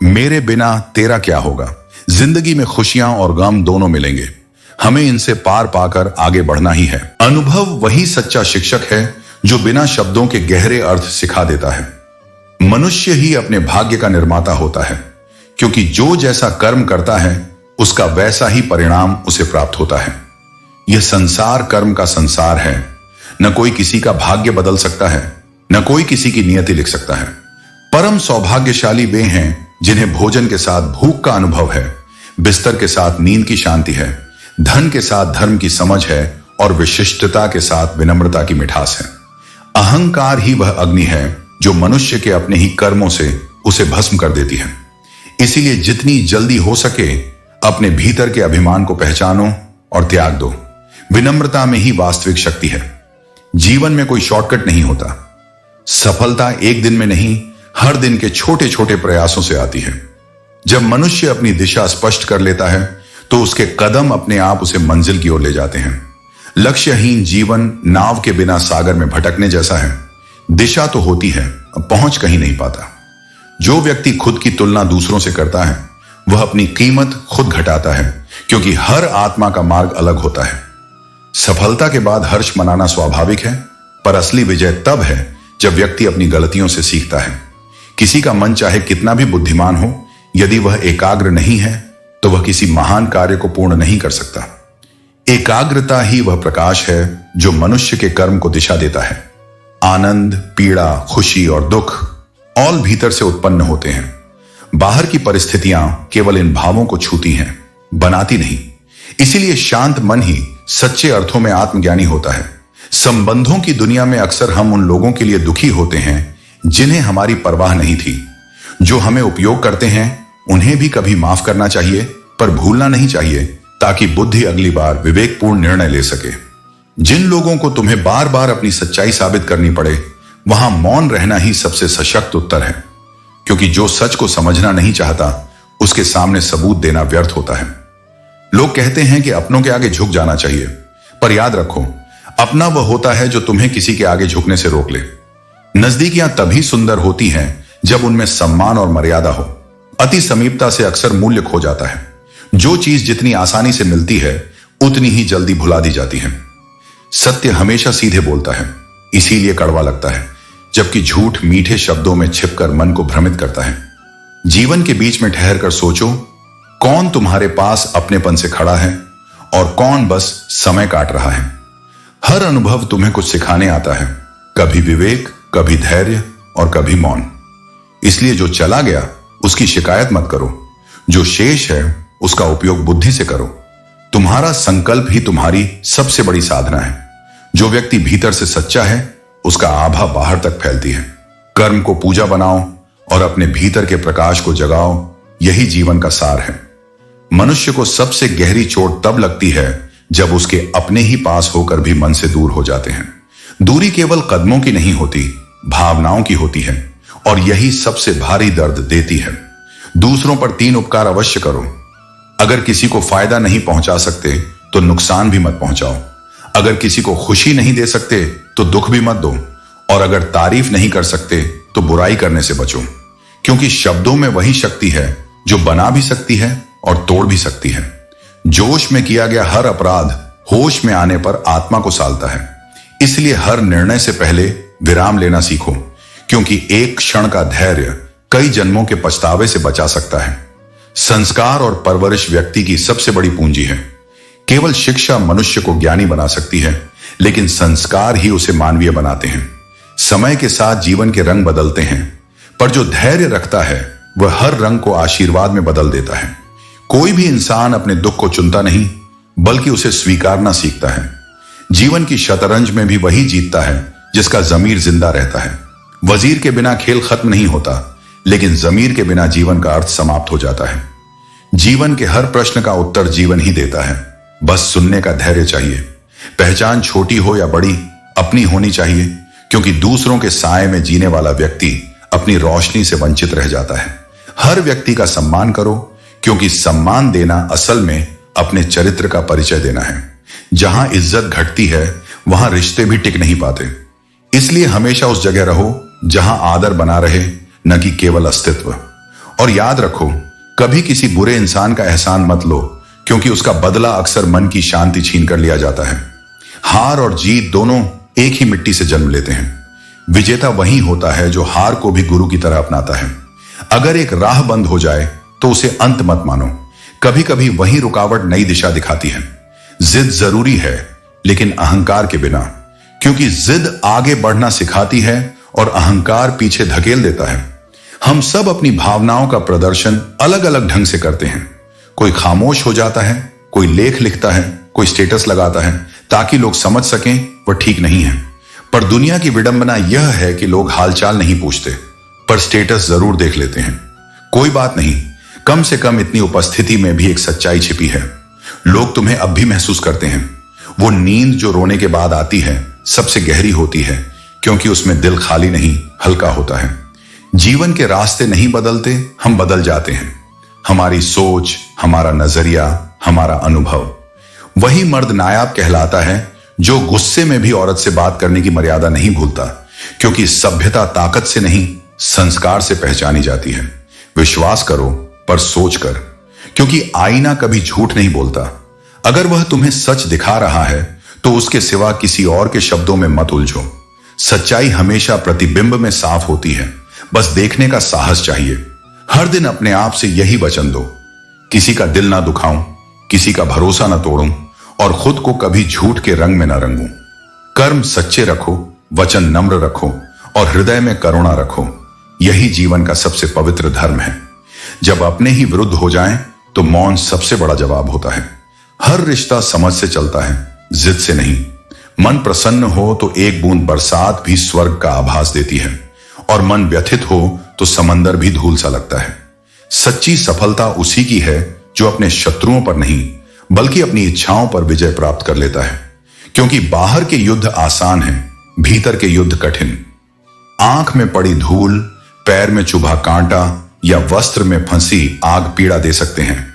मेरे बिना तेरा क्या होगा। जिंदगी में खुशियां और गम दोनों मिलेंगे, हमें इनसे पार पाकर आगे बढ़ना ही है। अनुभव वही सच्चा शिक्षक है जो बिना शब्दों के गहरे अर्थ सिखा देता है। मनुष्य ही अपने भाग्य का निर्माता होता है, क्योंकि जो जैसा कर्म करता है उसका वैसा ही परिणाम उसे प्राप्त होता है। यह संसार कर्म का संसार है। न कोई किसी का भाग्य बदल सकता है, न कोई किसी की नियति लिख सकता है। परम सौभाग्यशाली वे हैं जिन्हें भोजन के साथ भूख का अनुभव है, बिस्तर के साथ नींद की शांति है, धन के साथ धर्म की समझ है और विशिष्टता के साथ विनम्रता की मिठास है। अहंकार ही वह अग्नि है जो मनुष्य के अपने ही कर्मों से उसे भस्म कर देती है। इसीलिए जितनी जल्दी हो सके अपने भीतर के अभिमान को पहचानो और त्याग दो। विनम्रता में ही वास्तविक शक्ति है। जीवन में कोई शॉर्टकट नहीं होता। सफलता एक दिन में नहीं, हर दिन के छोटे छोटे प्रयासों से आती है। जब मनुष्य अपनी दिशा स्पष्ट कर लेता है तो उसके कदम अपने आप उसे मंजिल की ओर ले जाते हैं। लक्ष्यहीन जीवन नाव के बिना सागर में भटकने जैसा है। दिशा तो होती है, अब पहुंच कहीं नहीं पाता। जो व्यक्ति खुद की तुलना दूसरों से करता है वह अपनी कीमत खुद घटाता है, क्योंकि हर आत्मा का मार्ग अलग होता है। सफलता के बाद हर्ष मनाना स्वाभाविक है, पर असली विजय तब है जब व्यक्ति अपनी गलतियों से सीखता है। किसी का मन चाहे कितना भी बुद्धिमान हो, यदि वह एकाग्र नहीं है तो वह किसी महान कार्य को पूर्ण नहीं कर सकता। एकाग्रता ही वह प्रकाश है जो मनुष्य के कर्म को दिशा देता है। आनंद, पीड़ा, खुशी और दुख ऑल भीतर से उत्पन्न होते हैं। बाहर की परिस्थितियां केवल इन भावों को छूती हैं, बनाती नहीं। इसीलिए शांत मन ही सच्चे अर्थों में आत्मज्ञानी होता है। संबंधों की दुनिया में अक्सर हम उन लोगों के लिए दुखी होते हैं जिन्हें हमारी परवाह नहीं थी। जो हमें उपयोग करते हैं उन्हें भी कभी माफ करना चाहिए, पर भूलना नहीं चाहिए, ताकि बुद्धि अगली बार विवेकपूर्ण निर्णय ले सके। जिन लोगों को तुम्हें बार बार अपनी सच्चाई साबित करनी पड़े, वहां मौन रहना ही सबसे सशक्त उत्तर है, क्योंकि जो सच को समझना नहीं चाहता उसके सामने सबूत देना व्यर्थ होता है। लोग कहते हैं कि अपनों के आगे झुक जाना चाहिए, पर याद रखो, अपना वह होता है जो तुम्हें किसी के आगे झुकने से रोक ले। नजदीकियां तभी सुंदर होती हैं जब उनमें सम्मान और मर्यादा हो। अति समीपता से अक्सर मूल्य खो जाता है। जो चीज जितनी आसानी से मिलती है उतनी ही जल्दी भुला दी जाती है। सत्य हमेशा सीधे बोलता है, इसीलिए कड़वा लगता है, जबकि झूठ मीठे शब्दों में छिपकर मन को भ्रमित करता है। जीवन के बीच में ठहर कर सोचो, कौन तुम्हारे पास अपनेपन से खड़ा है और कौन बस समय काट रहा है। हर अनुभव तुम्हें कुछ सिखाने आता है, कभी विवेक, कभी धैर्य और कभी मौन। इसलिए जो चला गया उसकी शिकायत मत करो, जो शेष है उसका उपयोग बुद्धि से करो। तुम्हारा संकल्प ही तुम्हारी सबसे बड़ी साधना है। जो व्यक्ति भीतर से सच्चा है उसका आभा बाहर तक फैलती है। कर्म को पूजा बनाओ और अपने भीतर के प्रकाश को जगाओ, यही जीवन का सार है। मनुष्य को सबसे गहरी चोट तब लगती है जब उसके अपने ही पास होकर भी मन से दूर हो जाते हैं। दूरी केवल कदमों की नहीं होती, भावनाओं की होती है, और यही सबसे भारी दर्द देती है। दूसरों पर 3 उपकार अवश्य करो। अगर किसी को फायदा नहीं पहुंचा सकते तो नुकसान भी मत पहुंचाओ। अगर किसी को खुशी नहीं दे सकते तो दुख भी मत दो, और अगर तारीफ नहीं कर सकते तो बुराई करने से बचो, क्योंकि शब्दों में वही शक्ति है जो बना भी सकती है और तोड़ भी सकती है। जोश में किया गया हर अपराध होश में आने पर आत्मा को सालता है। इसलिए हर निर्णय से पहले विराम लेना सीखो, क्योंकि एक क्षण का धैर्य कई जन्मों के पछतावे से बचा सकता है। संस्कार और परवरिश व्यक्ति की सबसे बड़ी पूंजी है। केवल शिक्षा मनुष्य को ज्ञानी बना सकती है, लेकिन संस्कार ही उसे मानवीय बनाते हैं। समय के साथ जीवन के रंग बदलते हैं, पर जो धैर्य रखता है वह हर रंग को आशीर्वाद में बदल देता है। कोई भी इंसान अपने दुख को चुनता नहीं, बल्कि उसे स्वीकारना सीखता है। जीवन की शतरंज में भी वही जीतता है जिसका जमीर जिंदा रहता है। वजीर के बिना खेल खत्म नहीं होता, लेकिन जमीर के बिना जीवन का अर्थ समाप्त हो जाता है। जीवन के हर प्रश्न का उत्तर जीवन ही देता है, बस सुनने का धैर्य चाहिए। पहचान छोटी हो या बड़ी, अपनी होनी चाहिए, क्योंकि दूसरों के साए में जीने वाला व्यक्ति अपनी रोशनी से वंचित रह जाता है। हर व्यक्ति का सम्मान करो, क्योंकि सम्मान देना असल में अपने चरित्र का परिचय देना है। जहां इज्जत घटती है वहां रिश्ते भी टिक नहीं पाते। इसलिए हमेशा उस जगह रहो जहां आदर बना रहे, न कि केवल अस्तित्व। और याद रखो, कभी किसी बुरे इंसान का एहसान मत लो, क्योंकि उसका बदला अक्सर मन की शांति छीन कर लिया जाता है। हार और जीत दोनों एक ही मिट्टी से जन्म लेते हैं। विजेता वही होता है जो हार को भी गुरु की तरह अपनाता है। अगर एक राह बंद हो जाए तो उसे अंत मत मानो। कभी कभी वही रुकावट नई दिशा दिखाती है। जिद जरूरी है, लेकिन अहंकार के बिना, क्योंकि जिद आगे बढ़ना सिखाती है और अहंकार पीछे धकेल देता है। हम सब अपनी भावनाओं का प्रदर्शन अलग अलग ढंग से करते हैं। कोई खामोश हो जाता है, कोई लेख लिखता है, कोई स्टेटस लगाता है ताकि लोग समझ सकें वह ठीक नहीं है। पर दुनिया की विडंबना यह है कि लोग हालचाल नहीं पूछते, पर स्टेटस जरूर देख लेते हैं। कोई बात नहीं, कम से कम इतनी उपस्थिति में भी एक सच्चाई छिपी है। लोग तुम्हें अब भी महसूस करते हैं। वो नींद जो रोने के बाद आती है सबसे गहरी होती है, क्योंकि उसमें दिल खाली नहीं, हल्का होता है। जीवन के रास्ते नहीं बदलते, हम बदल जाते हैं। हमारी सोच, हमारा नजरिया, हमारा अनुभव। वही मर्द नायाब कहलाता है जो गुस्से में भी औरत से बात करने की मर्यादा नहीं भूलता, क्योंकि सभ्यता ताकत से नहीं, संस्कार से पहचानी जाती है। विश्वास करो, पर सोच कर, क्योंकि आईना कभी झूठ नहीं बोलता। अगर वह तुम्हें सच दिखा रहा है तो उसके सिवा किसी और के शब्दों में मत उलझो। सच्चाई हमेशा प्रतिबिंब में साफ होती है, बस देखने का साहस चाहिए। हर दिन अपने आप से यही वचन दो, किसी का दिल ना दुखाऊं, किसी का भरोसा ना तोड़ूं और खुद को कभी झूठ के रंग में ना रंगूं। कर्म सच्चे रखो, वचन नम्र रखो और हृदय में करुणा रखो। यही जीवन का सबसे पवित्र धर्म है। जब अपने ही विरुद्ध हो जाएं तो मौन सबसे बड़ा जवाब होता है। हर रिश्ता समझ से चलता है, जिद से नहीं। मन प्रसन्न हो तो एक बूंद बरसात भी स्वर्ग का आभास देती है, और मन व्यथित हो तो समंदर भी धूल सा लगता है। सच्ची सफलता उसी की है जो अपने शत्रुओं पर नहीं, बल्कि अपनी इच्छाओं पर विजय प्राप्त कर लेता है। क्योंकि बाहर के युद्ध आसान है, भीतर के युद्ध कठिन। आंख में पड़ी धूल, पैर में चुभा कांटा या वस्त्र में फंसी आग पीड़ा दे सकते हैं,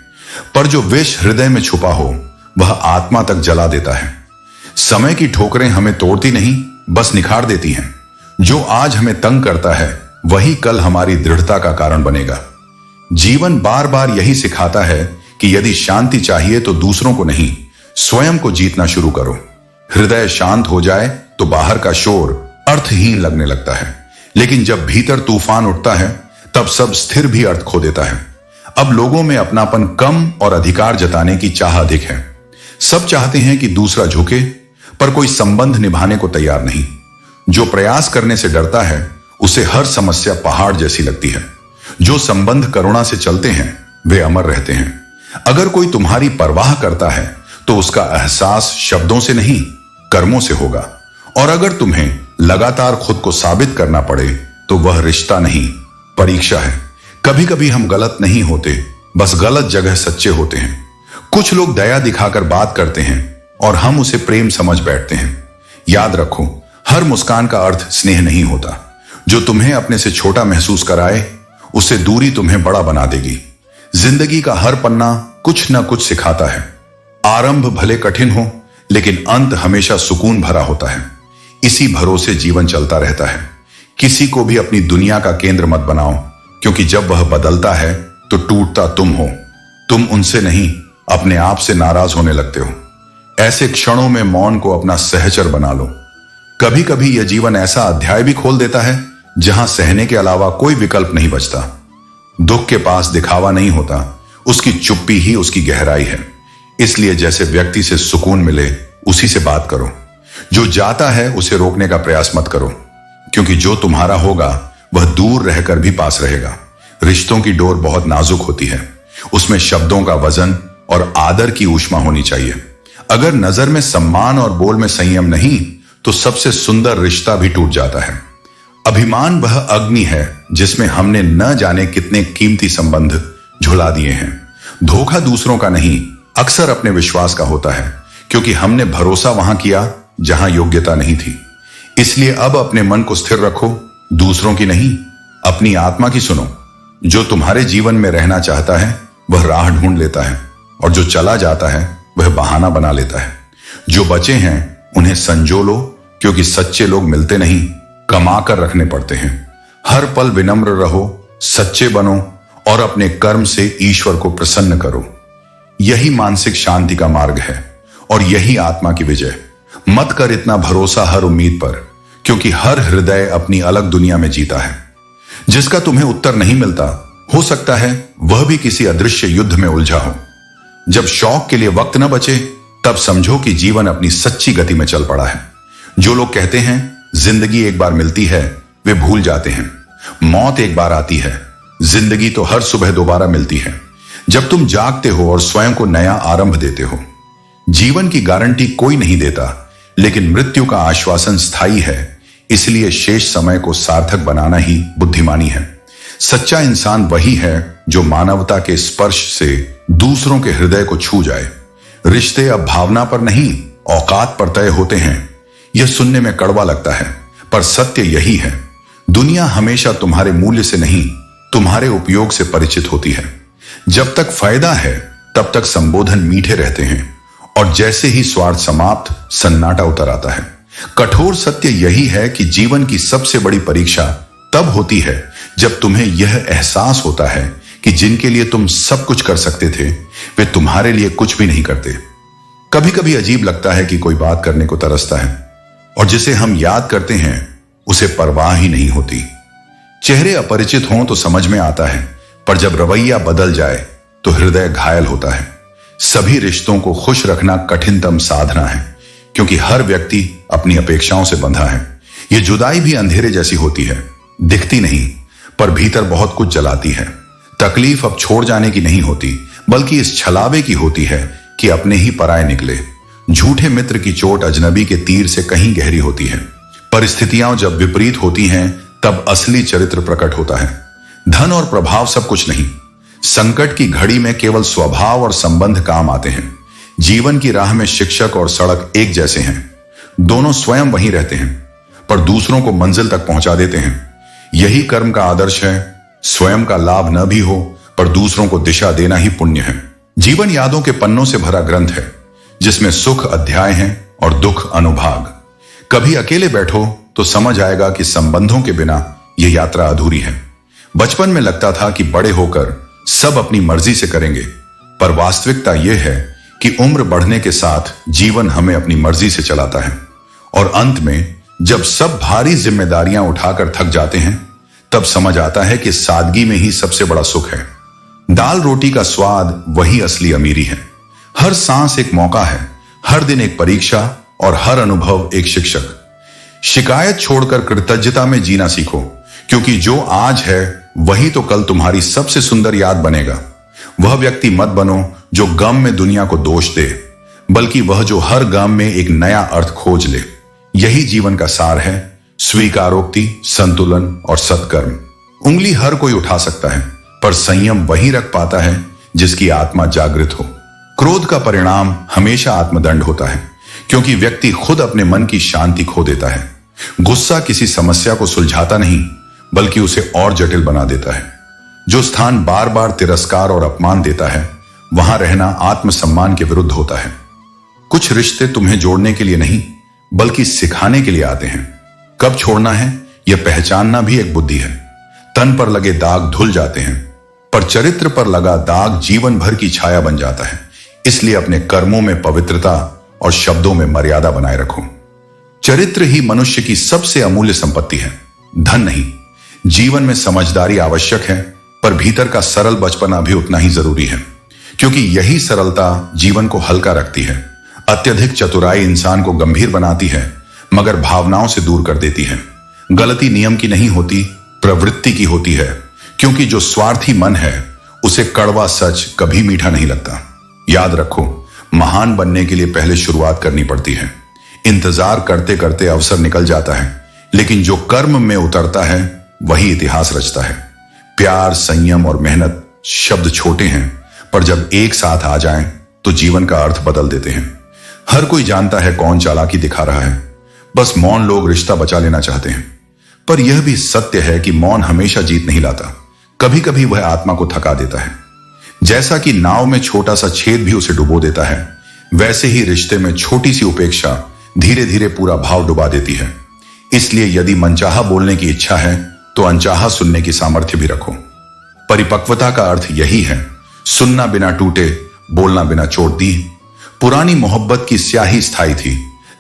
पर जो विष हृदय में छुपा हो वह आत्मा तक जला देता है। समय की ठोकरें हमें तोड़ती नहीं, बस निखार देती हैं। जो आज हमें तंग करता है वही कल हमारी दृढ़ता का कारण बनेगा। जीवन बार बार यही सिखाता है कि यदि शांति चाहिए तो दूसरों को नहीं, स्वयं को जीतना शुरू करो। हृदय शांत हो जाए तो बाहर का शोर अर्थहीन लगने लगता है, लेकिन जब भीतर तूफान उठता है तब सब स्थिर भी अर्थ खो देता है। अब लोगों में अपनापन कम और अधिकार जताने की चाह अधिक है। सब चाहते हैं कि दूसरा झुके, पर कोई संबंध निभाने को तैयार नहीं। जो प्रयास करने से डरता है उसे हर समस्या पहाड़ जैसी लगती है। जो संबंध करुणा से चलते हैं वे अमर रहते हैं। अगर कोई तुम्हारी परवाह करता है तो उसका एहसास शब्दों से नहीं, कर्मों से होगा। और अगर तुम्हें लगातार खुद को साबित करना पड़े तो वह रिश्ता नहीं, परीक्षा है। कभी कभी हम गलत नहीं होते, बस गलत जगह सच्चे होते हैं। कुछ लोग दया दिखाकर बात करते हैं और हम उसे प्रेम समझ बैठते हैं। याद रखो, हर मुस्कान का अर्थ स्नेह नहीं होता। जो तुम्हें अपने से छोटा महसूस कराए उससे दूरी तुम्हें बड़ा बना देगी। जिंदगी का हर पन्ना कुछ न कुछ सिखाता है। आरंभ भले कठिन हो, लेकिन अंत हमेशा सुकून भरा होता है। इसी भरोसे जीवन चलता रहता है। किसी को भी अपनी दुनिया का केंद्र मत बनाओ, क्योंकि जब वह बदलता है तो टूटता तुम हो। तुम उनसे नहीं, अपने आप से नाराज होने लगते हो। ऐसे क्षणों में मौन को अपना सहचर बना लो। कभी कभी यह जीवन ऐसा अध्याय भी खोल देता है जहां सहने के अलावा कोई विकल्प नहीं बचता। दुख के पास दिखावा नहीं होता, उसकी चुप्पी ही उसकी गहराई है। इसलिए जैसे व्यक्ति से सुकून मिले उसी से बात करो। जो जाता है उसे रोकने का प्रयास मत करो, क्योंकि जो तुम्हारा होगा वह दूर रहकर भी पास रहेगा। रिश्तों की डोर बहुत नाजुक होती है, उसमें शब्दों का वजन और आदर की ऊष्मा होनी चाहिए। अगर नजर में सम्मान और बोल में संयम नहीं तो सबसे सुंदर रिश्ता भी टूट जाता है। अभिमान वह अग्नि है जिसमें हमने न जाने कितने कीमती संबंध झुला दिए हैं। धोखा दूसरों का नहीं, अक्सर अपने विश्वास का होता है, क्योंकि हमने भरोसा वहां किया जहां योग्यता नहीं थी। इसलिए अब अपने मन को स्थिर रखो, दूसरों की नहीं, अपनी आत्मा की सुनो। जो तुम्हारे जीवन में रहना चाहता है वह राह ढूंढ लेता है, और जो चला जाता है वह बहाना बना लेता है। जो बचे हैं उन्हें संजो लो, क्योंकि सच्चे लोग मिलते नहीं, कमा कर रखने पड़ते हैं। हर पल विनम्र रहो, सच्चे बनो और अपने कर्म से ईश्वर को प्रसन्न करो। यही मानसिक शांति का मार्ग है और यही आत्मा की विजय। मत कर इतना भरोसा हर उम्मीद पर, क्योंकि हर हृदय अपनी अलग दुनिया में जीता है। जिसका तुम्हें उत्तर नहीं मिलता, हो सकता है वह भी किसी अदृश्य युद्ध में उलझा हो। जब शौक के लिए वक्त न बचे, तब समझो कि जीवन अपनी सच्ची गति में चल पड़ा है। जो लोग कहते हैं जिंदगी एक बार मिलती है, वे भूल जाते हैं मौत एक बार आती है, जिंदगी तो हर सुबह दोबारा मिलती है, जब तुम जागते हो और स्वयं को नया आरंभ देते हो। जीवन की गारंटी कोई नहीं देता, लेकिन मृत्यु का आश्वासन स्थायी है। इसलिए शेष समय को सार्थक बनाना ही बुद्धिमानी है। सच्चा इंसान वही है जो मानवता के स्पर्श से दूसरों के हृदय को छू जाए। रिश्ते अब भावना पर नहीं, औकात पर तय होते हैं। यह सुनने में कड़वा लगता है, पर सत्य यही है। दुनिया हमेशा तुम्हारे मूल्य से नहीं, तुम्हारे उपयोग से परिचित होती है। जब तक फायदा है, तब तक संबोधन मीठे रहते हैं, और जैसे ही स्वार्थ समाप्त, सन्नाटा उतर आता है। कठोर सत्य यही है कि जीवन की सबसे बड़ी परीक्षा तब होती है जब तुम्हें यह एहसास होता है कि जिनके लिए तुम सब कुछ कर सकते थे, वे तुम्हारे लिए कुछ भी नहीं करते। कभी कभी अजीब लगता है कि कोई बात करने को तरसता है, और जिसे हम याद करते हैं उसे परवाह ही नहीं होती। चेहरे अपरिचित हों तो समझ में आता है, पर जब रवैया बदल जाए तो हृदय घायल होता है। सभी रिश्तों को खुश रखना कठिनतम साधना है, क्योंकि हर व्यक्ति अपनी अपेक्षाओं से बंधा है। यह जुदाई भी अंधेरे जैसी होती है, दिखती नहीं, पर भीतर बहुत कुछ जलाती है। तकलीफ अब छोड़ जाने की नहीं होती, बल्कि इस छलावे की होती है कि अपने ही पराये निकले। झूठे मित्र की चोट अजनबी के तीर से कहीं गहरी होती है। परिस्थितियां जब विपरीत होती हैं, तब असली चरित्र प्रकट होता है। धन और प्रभाव सब कुछ नहीं। संकट की घड़ी में केवल स्वभाव और संबंध काम आते हैं। जीवन की राह में शिक्षक और सड़क एक जैसे हैं। दोनों स्वयं वहीं रहते हैं, पर दूसरों को मंजिल तक पहुंचा देते हैं। यही कर्म का आदर्श है। स्वयं का लाभ न भी हो, पर दूसरों को दिशा देना ही पुण्य है। जीवन यादों के पन्नों से भरा ग्रंथ है, जिसमें सुख अध्याय हैं और दुख अनुभाग। कभी अकेले बैठो तो समझ आएगा कि संबंधों के बिना यह यात्रा अधूरी है। बचपन में लगता था कि बड़े होकर सब अपनी मर्जी से करेंगे, पर वास्तविकता यह है कि उम्र बढ़ने के साथ जीवन हमें अपनी मर्जी से चलाता है, और अंत में जब सब भारी जिम्मेदारियां उठाकर थक जाते हैं, तब समझ आता है कि सादगी में ही सबसे बड़ा सुख है। दाल रोटी का स्वाद वही असली अमीरी है। हर सांस एक मौका है, हर दिन एक परीक्षा, और हर अनुभव एक शिक्षक। शिकायत छोड़कर कृतज्ञता में जीना सीखो, क्योंकि जो आज है वही तो कल तुम्हारी सबसे सुंदर याद बनेगा। वह व्यक्ति मत बनो जो गम में दुनिया को दोष दे, बल्कि वह जो हर गम में एक नया अर्थ खोज ले। यही जीवन का सार है। स्वीकारोक्ति, संतुलन और सत्कर्म। उंगली हर कोई उठा सकता है, पर संयम वही रख पाता है जिसकी आत्मा जागृत हो। क्रोध का परिणाम हमेशा आत्मदंड होता है, क्योंकि व्यक्ति खुद अपने मन की शांति खो देता है। गुस्सा किसी समस्या को सुलझाता नहीं, बल्कि उसे और जटिल बना देता है। जो स्थान बार बार तिरस्कार और अपमान देता है, वहां रहना आत्मसम्मान के विरुद्ध होता है। कुछ रिश्ते तुम्हें जोड़ने के लिए नहीं, बल्कि सिखाने के लिए आते हैं। कब छोड़ना है, यह पहचानना भी एक बुद्धि है। तन पर लगे दाग धुल जाते हैं, पर चरित्र पर लगा दाग जीवन भर की छाया बन जाता है। इसलिए अपने कर्मों में पवित्रता और शब्दों में मर्यादा बनाए रखो। चरित्र ही मनुष्य की सबसे अमूल्य संपत्ति है, धन नहीं। जीवन में समझदारी आवश्यक है, पर भीतर का सरल बचपना भी उतना ही जरूरी है, क्योंकि यही सरलता जीवन को हल्का रखती है। अत्यधिक चतुराई इंसान को गंभीर बनाती है, मगर भावनाओं से दूर कर देती है। गलती नियम की नहीं होती, प्रवृत्ति की होती है, क्योंकि जो स्वार्थी मन है उसे कड़वा सच कभी मीठा नहीं लगता। याद रखो, महान बनने के लिए पहले शुरुआत करनी पड़ती है। इंतजार करते करते अवसर निकल जाता है, लेकिन जो कर्म में उतरता है वही इतिहास रचता है। प्यार, संयम और मेहनत शब्द छोटे हैं, पर जब एक साथ आ जाएं तो जीवन का अर्थ बदल देते हैं। हर कोई जानता है कौन चालाकी दिखा रहा है, बस मौन लोग रिश्ता बचा लेना चाहते हैं। पर यह भी सत्य है कि मौन हमेशा जीत नहीं लाता। कभी कभी वह आत्मा को थका देता है। जैसा कि नाव में छोटा सा छेद भी उसे डुबो देता है, वैसे ही रिश्ते में छोटी सी उपेक्षा धीरे धीरे पूरा भाव डुबा देती है। इसलिए यदि मनचाहा बोलने की इच्छा है, तो अनचाहा सुनने की सामर्थ्य भी रखो। परिपक्वता का अर्थ यही है, सुनना बिना टूटे, बोलना बिना चोट दी। पुरानी मोहब्बत की स्याही स्थायी थी,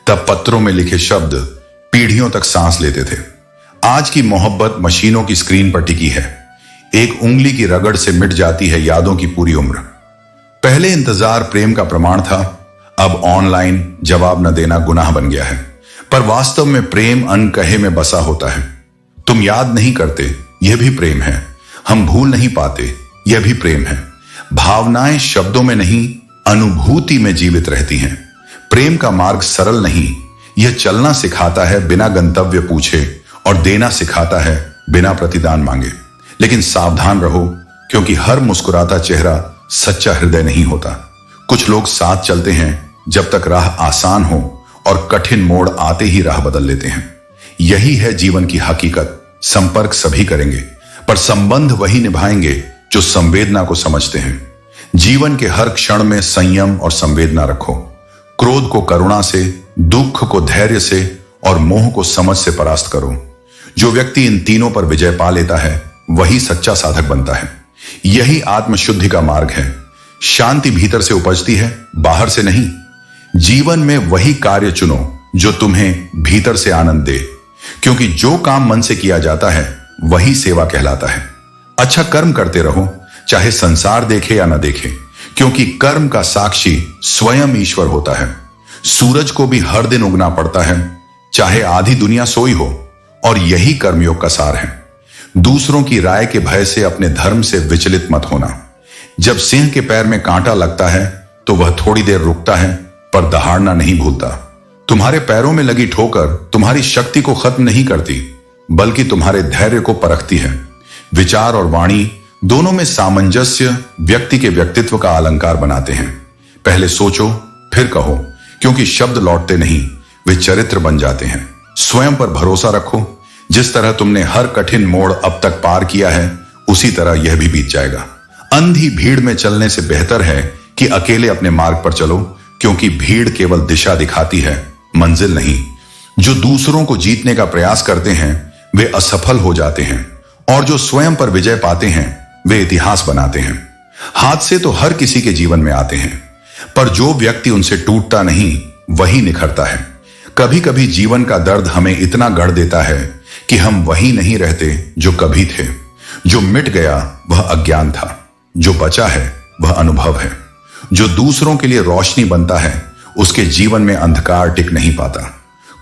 तब पत्रों में लिखे शब्द पीढ़ियों तक सांस लेते थे। आज की मोहब्बत मशीनों की स्क्रीन पर टिकी है, एक उंगली की रगड़ से मिट जाती है यादों की पूरी उम्र। पहले इंतजार प्रेम का प्रमाण था, अब ऑनलाइन जवाब न देना गुनाह बन गया है। पर वास्तव में प्रेम अनकहे में बसा होता है। तुम याद नहीं करते, यह भी प्रेम है। हम भूल नहीं पाते, यह भी प्रेम है। भावनाएं शब्दों में नहीं, अनुभूति में जीवित रहती हैं। प्रेम का मार्ग सरल नहीं, यह चलना सिखाता है बिना गंतव्य पूछे और देना सिखाता है बिना प्रतिदान मांगे। लेकिन सावधान रहो, क्योंकि हर मुस्कुराता चेहरा सच्चा हृदय नहीं होता। कुछ लोग साथ चलते हैं जब तक राह आसान हो और कठिन मोड़ आते ही राह बदल लेते हैं। यही है जीवन की हकीकत। संपर्क सभी करेंगे, पर संबंध वही निभाएंगे जो संवेदना को समझते हैं। जीवन के हर क्षण में संयम और संवेदना रखो। क्रोध को करुणा से, दुख को धैर्य से और मोह को समझ से परास्त करो। जो व्यक्ति इन तीनों पर विजय पा लेता है वही सच्चा साधक बनता है। यही आत्मशुद्धि का मार्ग है। शांति भीतर से उपजती है, बाहर से नहीं। जीवन में वही कार्य चुनो जो तुम्हें भीतर से आनंद दे, क्योंकि जो काम मन से किया जाता है वही सेवा कहलाता है। अच्छा कर्म करते रहो, चाहे संसार देखे या न देखे, क्योंकि कर्म का साक्षी स्वयं ईश्वर होता है। सूरज को भी हर दिन उगना पड़ता है, चाहे आधी दुनिया सोई हो, और यही कर्मयोग का सार है। दूसरों की राय के भय से अपने धर्म से विचलित मत होना। जब सिंह के पैर में कांटा लगता है तो वह थोड़ी देर रुकता है, पर दहाड़ना नहीं भूलता। तुम्हारे पैरों में लगी ठोकर तुम्हारी शक्ति को खत्म नहीं करती, बल्कि तुम्हारे धैर्य को परखती है। विचार और वाणी दोनों में सामंजस्य व्यक्ति के व्यक्तित्व का अलंकार बनाते हैं। पहले सोचो फिर कहो, क्योंकि शब्द लौटते नहीं, वे चरित्र बन जाते हैं। स्वयं पर भरोसा रखो। जिस तरह तुमने हर कठिन मोड़ अब तक पार किया है, उसी तरह यह भी बीत जाएगा। अंधी भीड़ में चलने से बेहतर है कि अकेले अपने मार्ग पर चलो, क्योंकि भीड़ केवल दिशा दिखाती है, मंजिल नहीं। जो दूसरों को जीतने का प्रयास करते हैं वे असफल हो जाते हैं, और जो स्वयं पर विजय पाते हैं वे इतिहास बनाते हैं। हादसे तो हर किसी के जीवन में आते हैं, पर जो व्यक्ति उनसे टूटता नहीं वही निखरता है। कभी कभी जीवन का दर्द हमें इतना गढ़ देता है कि हम वही नहीं रहते जो कभी थे। जो मिट गया वह अज्ञान था, जो बचा है वह अनुभव है। जो दूसरों के लिए रोशनी बनता है उसके जीवन में अंधकार टिक नहीं पाता।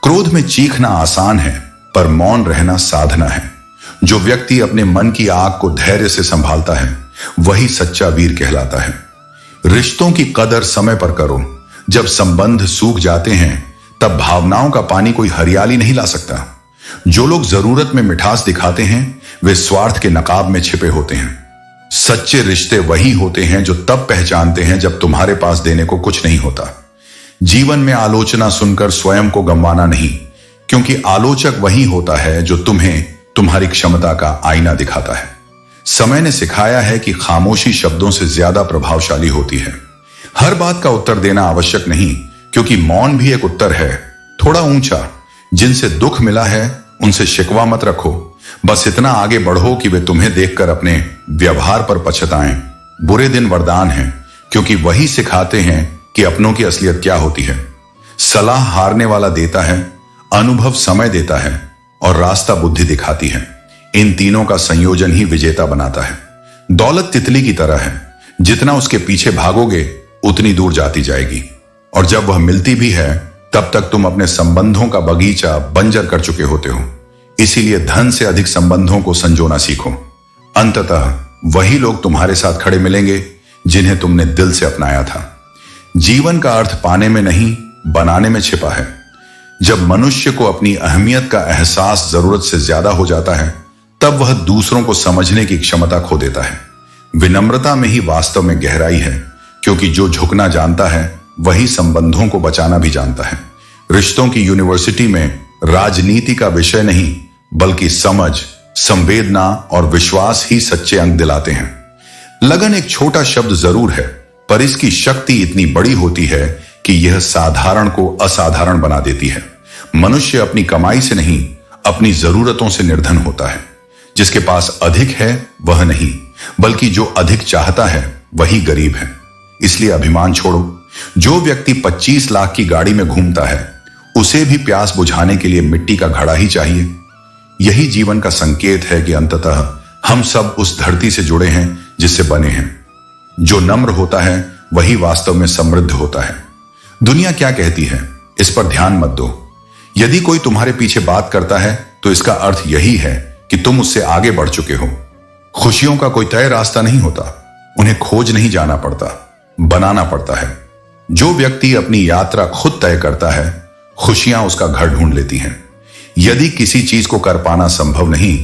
क्रोध में चीखना आसान है, पर मौन रहना साधना है। जो व्यक्ति अपने मन की आग को धैर्य से संभालता है वही सच्चा वीर कहलाता है। रिश्तों की कदर समय पर करो। जब संबंध सूख जाते हैं तब भावनाओं का पानी कोई हरियाली नहीं ला सकता। जो लोग जरूरत में मिठास दिखाते हैं वे स्वार्थ के नकाब में छिपे होते हैं। सच्चे रिश्ते वही होते हैं जो तब पहचानते हैं जब तुम्हारे पास देने को कुछ नहीं होता। जीवन में आलोचना सुनकर स्वयं को गंवाना नहीं, क्योंकि आलोचक वही होता है जो तुम्हें तुम्हारी क्षमता का आईना दिखाता है। समय ने सिखाया है कि खामोशी शब्दों से ज्यादा प्रभावशाली होती है। हर बात का उत्तर देना आवश्यक नहीं, क्योंकि मौन भी एक उत्तर है, थोड़ा ऊंचा। जिनसे दुख मिला है उनसे शिकवा मत रखो, बस इतना आगे बढ़ो कि वे तुम्हें देखकर अपने व्यवहार पर पछताएं। बुरे दिन वरदान हैं, क्योंकि वही सिखाते हैं कि अपनों की असलियत क्या होती है। सलाह हारने वाला देता है, अनुभव समय देता है, और रास्ता बुद्धि दिखाती है। इन तीनों का संयोजन ही विजेता बनाता है। दौलत तितली की तरह है, जितना उसके पीछे भागोगे उतनी दूर जाती जाएगी, और जब वह मिलती भी है तब तक तुम अपने संबंधों का बगीचा बंजर कर चुके होते हो। इसीलिए धन से अधिक संबंधों को संजोना सीखो। अंततः वही लोग तुम्हारे साथ खड़े मिलेंगे जिन्हें तुमने दिल से अपनाया था। जीवन का अर्थ पाने में नहीं, बनाने में छिपा है। जब मनुष्य को अपनी अहमियत का एहसास जरूरत से ज्यादा हो जाता है तब वह दूसरों को समझने की क्षमता खो देता है। विनम्रता में ही वास्तव में गहराई है, क्योंकि जो झुकना जानता है वही संबंधों को बचाना भी जानता है। रिश्तों की यूनिवर्सिटी में राजनीति का विषय नहीं, बल्कि समझ, संवेदना और विश्वास ही सच्चे अंक दिलाते हैं। लगन एक छोटा शब्द जरूर है, पर इसकी शक्ति इतनी बड़ी होती है कि यह साधारण को असाधारण बना देती है। मनुष्य अपनी कमाई से नहीं, अपनी जरूरतों से निर्धन होता है। जिसके पास अधिक है वह नहीं, बल्कि जो अधिक चाहता है वही गरीब है। इसलिए अभिमान छोड़ो। जो व्यक्ति 25 लाख की गाड़ी में घूमता है उसे भी प्यास बुझाने के लिए मिट्टी का घड़ा ही चाहिए। यही जीवन का संकेत है कि अंततः हम सब उस धरती से जुड़े हैं जिससे बने हैं। जो नम्र होता है वही वास्तव में समृद्ध होता है। दुनिया क्या कहती है इस पर ध्यान मत दो। यदि कोई तुम्हारे पीछे बात करता है तो इसका अर्थ यही है कि तुम उससे आगे बढ़ चुके हो। खुशियों का कोई तय रास्ता नहीं होता, उन्हें खोज नहीं जाना पड़ता, बनाना पड़ता है। जो व्यक्ति अपनी यात्रा खुद तय करता है, खुशियां उसका घर ढूंढ लेती हैं। यदि किसी चीज को कर पाना संभव नहीं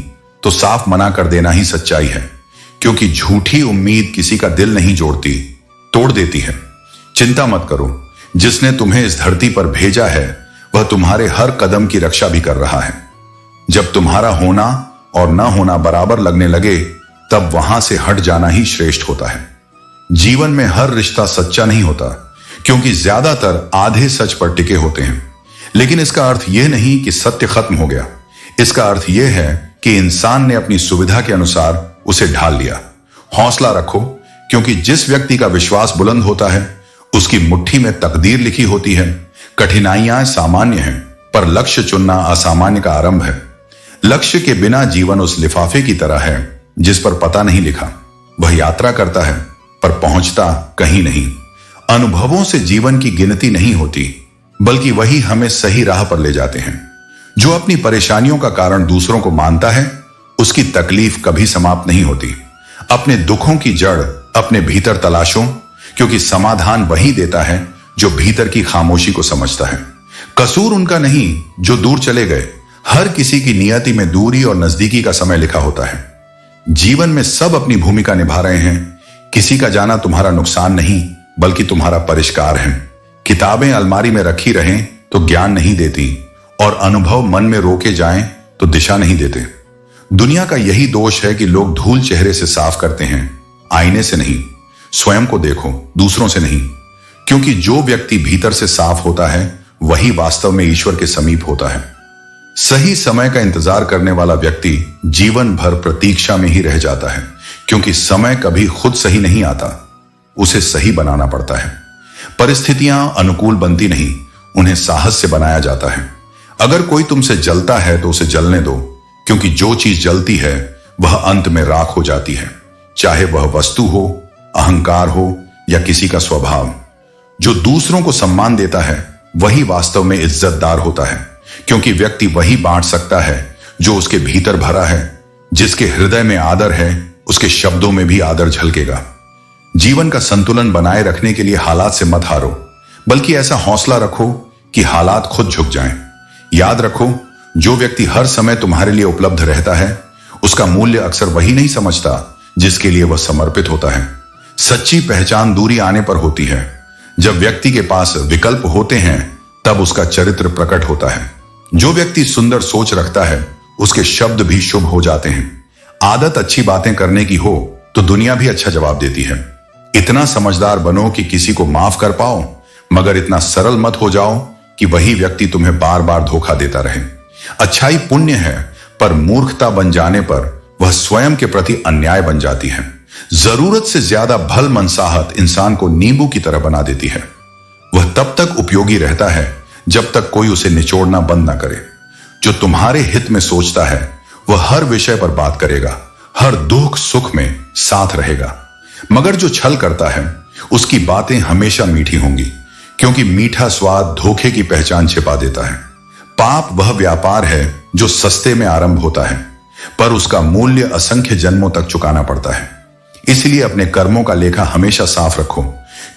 तो साफ मना कर देना ही सच्चाई है, क्योंकि झूठी उम्मीद किसी का दिल नहीं जोड़ती, तोड़ देती है। चिंता मत करो, जिसने तुम्हें इस धरती पर भेजा है वह तुम्हारे हर कदम की रक्षा भी कर रहा है। जब तुम्हारा होना और ना होना बराबर लगने लगे तब वहां से हट जाना ही श्रेष्ठ होता है। जीवन में हर रिश्ता सच्चा नहीं होता, क्योंकि ज्यादातर आधे सच पर टिके होते हैं। लेकिन इसका अर्थ यह नहीं कि सत्य खत्म हो गया। इसका अर्थ यह है कि इंसान ने अपनी सुविधा के अनुसार उसे ढाल लिया। हौसला रखो, क्योंकि जिस व्यक्ति का विश्वास बुलंद होता है उसकी मुट्ठी में तकदीर लिखी होती है। कठिनाइयां सामान्य हैं, पर लक्ष्य चुनना असामान्य का आरंभ है। लक्ष्य के बिना जीवन उस लिफाफे की तरह है जिस पर पता नहीं लिखा। वह यात्रा करता है पर पहुंचता कहीं नहीं। अनुभवों से जीवन की गिनती नहीं होती, बल्कि वही हमें सही राह पर ले जाते हैं। जो अपनी परेशानियों का कारण दूसरों को मानता है उसकी तकलीफ कभी समाप्त नहीं होती। अपने दुखों की जड़ अपने भीतर तलाशो, क्योंकि समाधान वही देता है जो भीतर की खामोशी को समझता है। कसूर उनका नहीं जो दूर चले गए। हर किसी की नियति में दूरी और नजदीकी का समय लिखा होता है। जीवन में सब अपनी भूमिका निभा रहे हैं। किसी का जाना तुम्हारा नुकसान नहीं, बल्कि तुम्हारा परिष्कार है। किताबें अलमारी में रखी रहें तो ज्ञान नहीं देती, और अनुभव मन में रोके जाएं तो दिशा नहीं देते। दुनिया का यही दोष है कि लोग धूल चेहरे से साफ करते हैं, आईने से नहीं। स्वयं को देखो, दूसरों से नहीं, क्योंकि जो व्यक्ति भीतर से साफ होता है वही वास्तव में ईश्वर के समीप होता है। सही समय का इंतजार करने वाला व्यक्ति जीवन भर प्रतीक्षा में ही रह जाता है, क्योंकि समय कभी खुद सही नहीं आता, उसे सही बनाना पड़ता है। परिस्थितियां अनुकूल बनती नहीं, उन्हें साहस से बनाया जाता है। अगर कोई तुमसे जलता है तो उसे जलने दो, क्योंकि जो चीज जलती है वह अंत में राख हो जाती है, चाहे वह वस्तु हो, अहंकार हो या किसी का स्वभाव। जो दूसरों को सम्मान देता है वही वास्तव में इज्जतदार होता है, क्योंकि व्यक्ति वही बांट सकता है जो उसके भीतर भरा है। जिसके हृदय में आदर है उसके शब्दों में भी आदर झलकेगा। जीवन का संतुलन बनाए रखने के लिए हालात से मत हारो, बल्कि ऐसा हौसला रखो कि हालात खुद झुक जाएं। याद रखो, जो व्यक्ति हर समय तुम्हारे लिए उपलब्ध रहता है उसका मूल्य अक्सर वही नहीं समझता जिसके लिए वह समर्पित होता है। सच्ची पहचान दूरी आने पर होती है। जब व्यक्ति के पास विकल्प होते हैं तब उसका चरित्र प्रकट होता है। जो व्यक्ति सुंदर सोच रखता है उसके शब्द भी शुभ हो जाते हैं। आदत अच्छी बातें करने की हो तो दुनिया भी अच्छा जवाब देती है। इतना समझदार बनो कि किसी को माफ कर पाओ, मगर इतना सरल मत हो जाओ कि वही व्यक्ति तुम्हें बार बार धोखा देता रहे। अच्छाई पुण्य है, पर मूर्खता बन जाने पर वह स्वयं के प्रति अन्याय बन जाती है। जरूरत से ज्यादा भल मनसाहत इंसान को नींबू की तरह बना देती है। वह तब तक उपयोगी रहता है जब तक कोई उसे निचोड़ना बंद ना करे। जो तुम्हारे हित में सोचता है वह हर विषय पर बात करेगा, हर दुख सुख में साथ रहेगा। मगर जो छल करता है उसकी बातें हमेशा मीठी होंगी, क्योंकि मीठा स्वाद धोखे की पहचान छिपा देता है। पाप वह व्यापार है जो सस्ते में आरंभ होता है, पर उसका मूल्य असंख्य जन्मों तक चुकाना पड़ता है। इसलिए अपने कर्मों का लेखा हमेशा साफ रखो,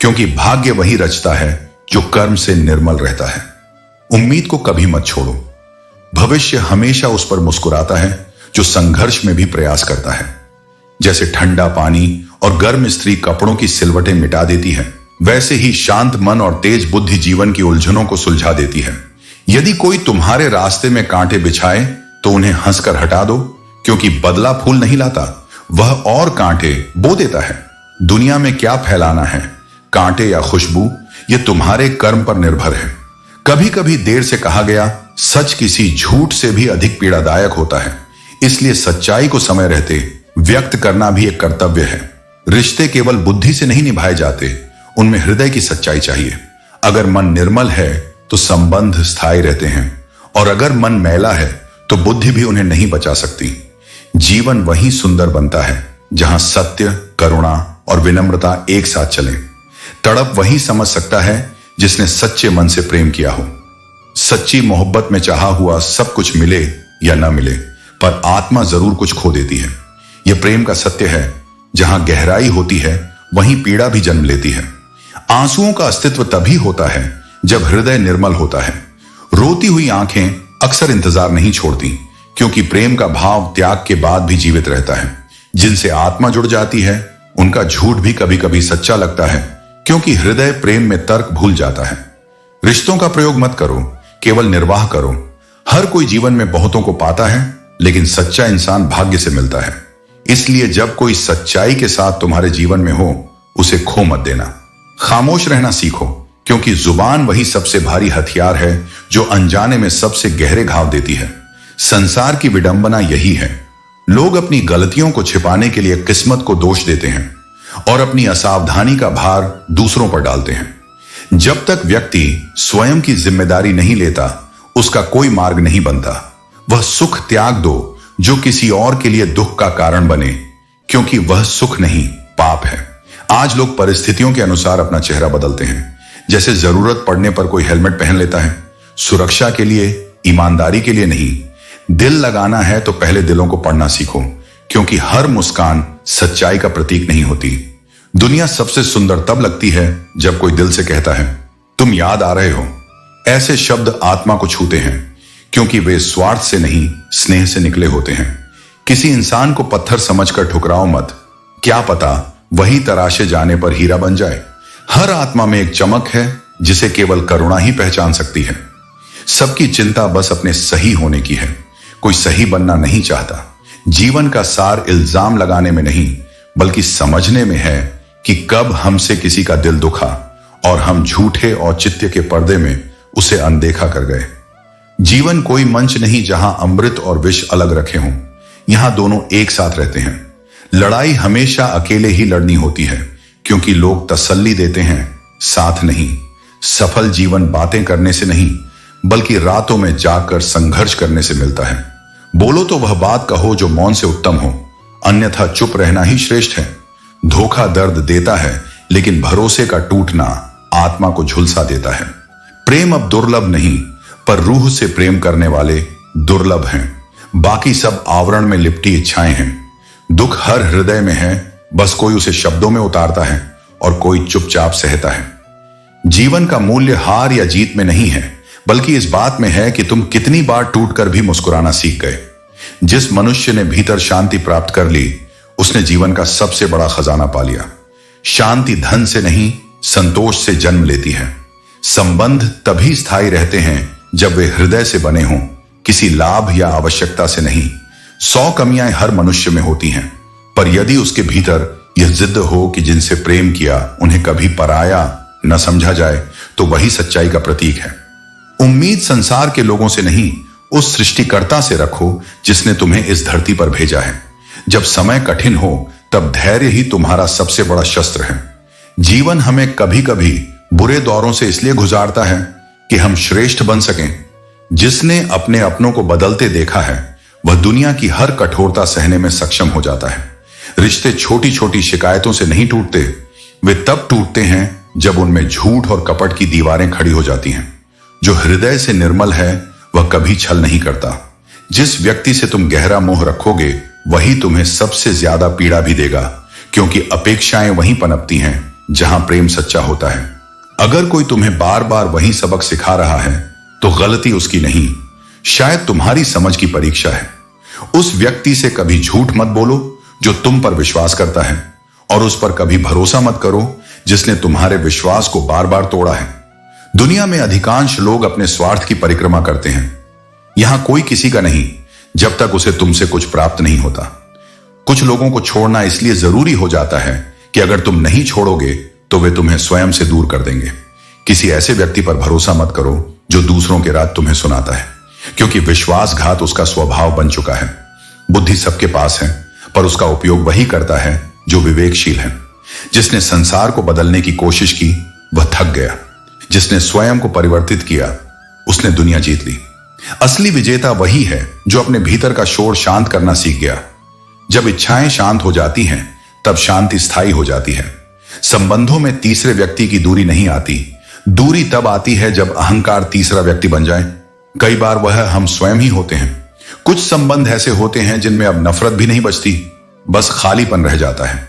क्योंकि भाग्य वही रचता है जो कर्म से निर्मल रहता है। उम्मीद को कभी मत छोड़ो। भविष्य हमेशा उस पर मुस्कुराता है जो संघर्ष में भी प्रयास करता है। जैसे ठंडा पानी और गर्म स्त्री कपड़ों की सिलवटें मिटा देती है, वैसे ही शांत मन और तेज बुद्धि जीवन की उलझनों को सुलझा देती है। यदि कोई तुम्हारे रास्ते में कांटे बिछाए तो उन्हें हंसकर हटा दो, क्योंकि बदला फूल नहीं लाता, वह और कांटे बो देता है। दुनिया में क्या फैलाना है, कांटे या खुशबू, यह तुम्हारे कर्म पर निर्भर है। कभी कभी देर से कहा गया सच किसी झूठ से भी अधिक पीड़ादायक होता है। इसलिए सच्चाई को समय रहते व्यक्त करना भी एक कर्तव्य है। रिश्ते केवल बुद्धि से नहीं निभाए जाते, उनमें हृदय की सच्चाई चाहिए। अगर मन निर्मल है तो संबंध स्थायी रहते हैं, और अगर मन मैला है तो बुद्धि भी उन्हें नहीं बचा सकती। जीवन वही सुंदर बनता है जहां सत्य, करुणा और विनम्रता एक साथ चलें। तड़प वही समझ सकता है जिसने सच्चे मन से प्रेम किया हो। सच्ची मोहब्बत में चाहा हुआ सब कुछ मिले या न मिले, पर आत्मा जरूर कुछ खो देती है। यह प्रेम का सत्य है। जहां गहराई होती है वहीं पीड़ा भी जन्म लेती है। आंसुओं का अस्तित्व तभी होता है जब हृदय निर्मल होता है। रोती हुई आंखें अक्सर इंतजार नहीं छोड़ती, क्योंकि प्रेम का भाव त्याग के बाद भी जीवित रहता है। जिनसे आत्मा जुड़ जाती है उनका झूठ भी कभी कभी सच्चा लगता है, क्योंकि हृदय प्रेम में तर्क भूल जाता है। रिश्तों का प्रयोग मत करो, केवल निर्वाह करो। हर कोई जीवन में बहुतों को पाता है, लेकिन सच्चा इंसान भाग्य से मिलता है। इसलिए जब कोई सच्चाई के साथ तुम्हारे जीवन में हो, उसे खो मत देना। खामोश रहना सीखो, क्योंकि जुबान वही सबसे भारी हथियार है जो अनजाने में सबसे गहरे घाव देती है। संसार की विडंबना यही है, लोग अपनी गलतियों को छिपाने के लिए किस्मत को दोष देते हैं और अपनी असावधानी का भार दूसरों पर डालते हैं। जब तक व्यक्ति स्वयं की जिम्मेदारी नहीं लेता, उसका कोई मार्ग नहीं बनता। वह सुख त्याग दो जो किसी और के लिए दुख का कारण बने, क्योंकि वह सुख नहीं, पाप है। आज लोग परिस्थितियों के अनुसार अपना चेहरा बदलते हैं। जैसे जरूरत पड़ने पर कोई हेलमेट पहन लेता है, सुरक्षा के लिए, ईमानदारी के लिए नहीं। दिल लगाना है तो पहले दिलों को पढ़ना सीखो, क्योंकि हर मुस्कान सच्चाई का प्रतीक नहीं होती। दुनिया सबसे सुंदर तब लगती है जब कोई दिल से कहता है, तुम याद आ रहे हो। ऐसे शब्द आत्मा को छूते हैं, क्योंकि वे स्वार्थ से नहीं, स्नेह से निकले होते हैं। किसी इंसान को पत्थर समझकर ठुकराओ मत, क्या पता वही तराशे जाने पर हीरा बन जाए। हर आत्मा में एक चमक है जिसे केवल करुणा ही पहचान सकती है। सबकी चिंता बस अपने सही होने की है, कोई सही बनना नहीं चाहता। जीवन का सार इल्जाम लगाने में नहीं, बल्कि समझने में है कि कब हमसे किसी का दिल दुखा और हम झूठे औचित्य के पर्दे में उसे अनदेखा कर गए। जीवन कोई मंच नहीं जहां अमृत और विष अलग रखे हों, यहां दोनों एक साथ रहते हैं। लड़ाई हमेशा अकेले ही लड़नी होती है, क्योंकि लोग तसल्ली देते हैं, साथ नहीं। सफल जीवन बातें करने से नहीं, बल्कि रातों में जागकर संघर्ष करने से मिलता है। बोलो तो वह बात कहो जो मौन से उत्तम हो, अन्यथा चुप रहना ही श्रेष्ठ है। धोखा दर्द देता है, लेकिन भरोसे का टूटना आत्मा को झुलसा देता है। प्रेम अब दुर्लभ नहीं, पर रूह से प्रेम करने वाले दुर्लभ हैं। बाकी सब आवरण में लिपटी इच्छाएं हैं। दुख हर हृदय में है, बस कोई उसे शब्दों में उतारता है और कोई चुपचाप सहता है। जीवन का मूल्य हार या जीत में नहीं है, बल्कि इस बात में है कि तुम कितनी बार टूटकर भी मुस्कुराना सीख गए। जिस मनुष्य ने भीतर शांति प्राप्त कर ली, उसने जीवन का सबसे बड़ा खजाना पा लिया। शांति धन से नहीं, संतोष से जन्म लेती है। संबंध तभी स्थायी रहते हैं जब वे हृदय से बने हों, किसी लाभ या आवश्यकता से नहीं। 100 कमियां हर मनुष्य में होती हैं, पर यदि उसके भीतर यह जिद्द हो कि जिनसे प्रेम किया उन्हें कभी पराया न समझा जाए, तो वही सच्चाई का प्रतीक है। उम्मीद संसार के लोगों से नहीं, उस सृष्टिकर्ता से रखो जिसने तुम्हें इस धरती पर भेजा है। जब समय कठिन हो, तब धैर्य ही तुम्हारा सबसे बड़ा शस्त्र है। जीवन हमें कभी कभी बुरे दौरों से इसलिए गुजारता है कि हम श्रेष्ठ बन सकें। जिसने अपने अपनों को बदलते देखा है, वह दुनिया की हर कठोरता सहने में सक्षम हो जाता है। रिश्ते छोटी छोटी शिकायतों से नहीं टूटते, वे तब टूटते हैं जब उनमें झूठ और कपट की दीवारें खड़ी हो जाती हैं। जो हृदय से निर्मल है, वह कभी छल नहीं करता। जिस व्यक्ति से तुम गहरा मोह रखोगे, वही तुम्हें सबसे ज्यादा पीड़ा भी देगा, क्योंकि अपेक्षाएं वहीं पनपती हैं जहां प्रेम सच्चा होता है। अगर कोई तुम्हें बार बार वही सबक सिखा रहा है, तो गलती उसकी नहीं, शायद तुम्हारी समझ की परीक्षा है। उस व्यक्ति से कभी झूठ मत बोलो जो तुम पर विश्वास करता है, और उस पर कभी भरोसा मत करो जिसने तुम्हारे विश्वास को बार बार तोड़ा है। दुनिया में अधिकांश लोग अपने स्वार्थ की परिक्रमा करते हैं। यहां कोई किसी का नहीं, जब तक उसे तुमसे कुछ प्राप्त नहीं होता। कुछ लोगों को छोड़ना इसलिए जरूरी हो जाता है कि अगर तुम नहीं छोड़ोगे तो वे तुम्हें स्वयं से दूर कर देंगे। किसी ऐसे व्यक्ति पर भरोसा मत करो जो दूसरों के राज तुम्हें सुनाता है, क्योंकि विश्वासघात उसका स्वभाव बन चुका है। बुद्धि सबके पास है, पर उसका उपयोग वही करता है जो विवेकशील है। जिसने संसार को बदलने की कोशिश की वह थक गया, जिसने स्वयं को परिवर्तित किया उसने दुनिया जीत ली। असली विजेता वही है जो अपने भीतर का शोर शांत करना सीख गया। जब इच्छाएं शांत हो जाती हैं तब शांति स्थायी हो जाती है। संबंधों में तीसरे व्यक्ति की दूरी नहीं आती, दूरी तब आती है जब अहंकार तीसरा व्यक्ति बन जाए। कई बार वह हम स्वयं ही होते हैं। कुछ संबंध ऐसे होते हैं जिनमें अब नफरत भी नहीं बचती, बस खालीपन रह जाता है।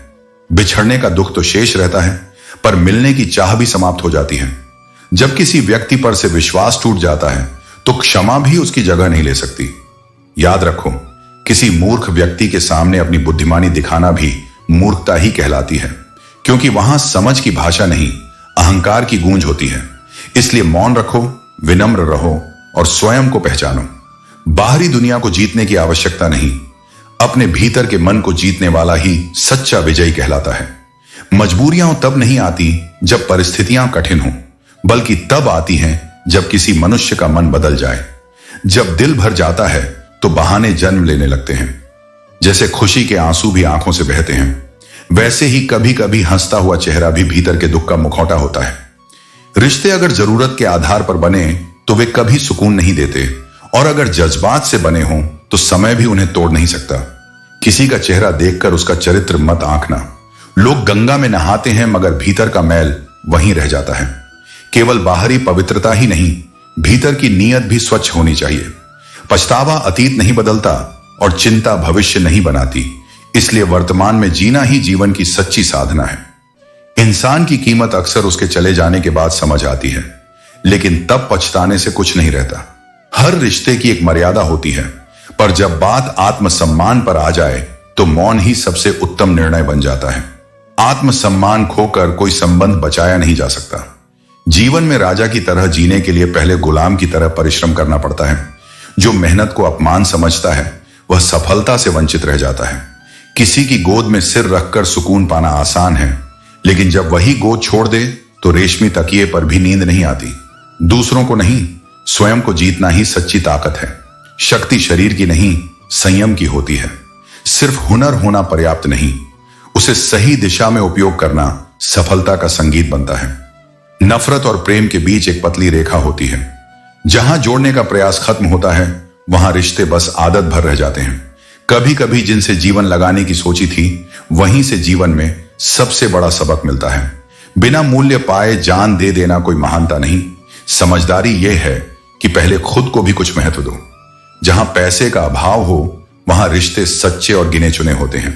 बिछड़ने का दुख तो शेष रहता है, पर मिलने की चाह भी समाप्त हो जाती है। जब किसी व्यक्ति पर से विश्वास टूट जाता है तो क्षमा भी उसकी जगह नहीं ले सकती। याद रखो, किसी मूर्ख व्यक्ति के सामने अपनी बुद्धिमानी दिखाना भी मूर्खता ही कहलाती है, क्योंकि वहां समझ की भाषा नहीं, अहंकार की गूंज होती है। इसलिए मौन रखो, विनम्र रहो और स्वयं को पहचानो। बाहरी दुनिया को जीतने की आवश्यकता नहीं, अपने भीतर के मन को जीतने वाला ही सच्चा विजयी कहलाता है। मजबूरियां तब नहीं आती जब परिस्थितियां कठिन हों, बल्कि तब आती हैं जब किसी मनुष्य का मन बदल जाए। जब दिल भर जाता है तो बहाने जन्म लेने लगते हैं। जैसे खुशी के आंसू भी आंखों से बहते हैं, वैसे ही कभी कभी हंसता हुआ चेहरा भी भीतर के दुख का मुखौटा होता है। रिश्ते अगर जरूरत के आधार पर बने तो वे कभी सुकून नहीं देते, और अगर जज्बात से बने हों तो समय भी उन्हें तोड़ नहीं सकता। किसी का चेहरा देखकर उसका चरित्र मत आंकना। लोग गंगा में नहाते हैं मगर भीतर का मैल वहीं रह जाता है। केवल बाहरी पवित्रता ही नहीं, भीतर की नीयत भी स्वच्छ होनी चाहिए। पछतावा अतीत नहीं बदलता और चिंता भविष्य नहीं बनाती। इसलिए वर्तमान में जीना ही जीवन की सच्ची साधना है। इंसान की कीमत अक्सर उसके चले जाने के बाद समझ आती है, लेकिन तब पछताने से कुछ नहीं रहता। हर रिश्ते की एक मर्यादा होती है, पर जब बात आत्मसम्मान पर आ जाए तो मौन ही सबसे उत्तम निर्णय बन जाता है। आत्मसम्मान खोकर कोई संबंध बचाया नहीं जा सकता। जीवन में राजा की तरह जीने के लिए पहले गुलाम की तरह परिश्रम करना पड़ता है। जो मेहनत को अपमान समझता है वह सफलता से वंचित रह जाता है। किसी की गोद में सिर रखकर सुकून पाना आसान है, लेकिन जब वही गोद छोड़ दे तो रेशमी तकिए पर भी नींद नहीं आती। दूसरों को नहीं, स्वयं को जीतना ही सच्ची ताकत है। शक्ति शरीर की नहीं, संयम की होती है। सिर्फ हुनर होना पर्याप्त नहीं, उसे सही दिशा में उपयोग करना सफलता का संगीत बनता है। नफरत और प्रेम के बीच एक पतली रेखा होती है। जहां जोड़ने का प्रयास खत्म होता है वहां रिश्ते बस आदत भर रह जाते हैं। कभी कभी जिनसे जीवन लगाने की सोची थी वहीं से जीवन में सबसे बड़ा सबक मिलता है। बिना मूल्य पाए जान दे देना कोई महानता नहीं। समझदारी यह है कि पहले खुद को भी कुछ महत्व दो। जहां पैसे का अभाव हो वहां रिश्ते सच्चे और गिने चुने होते हैं।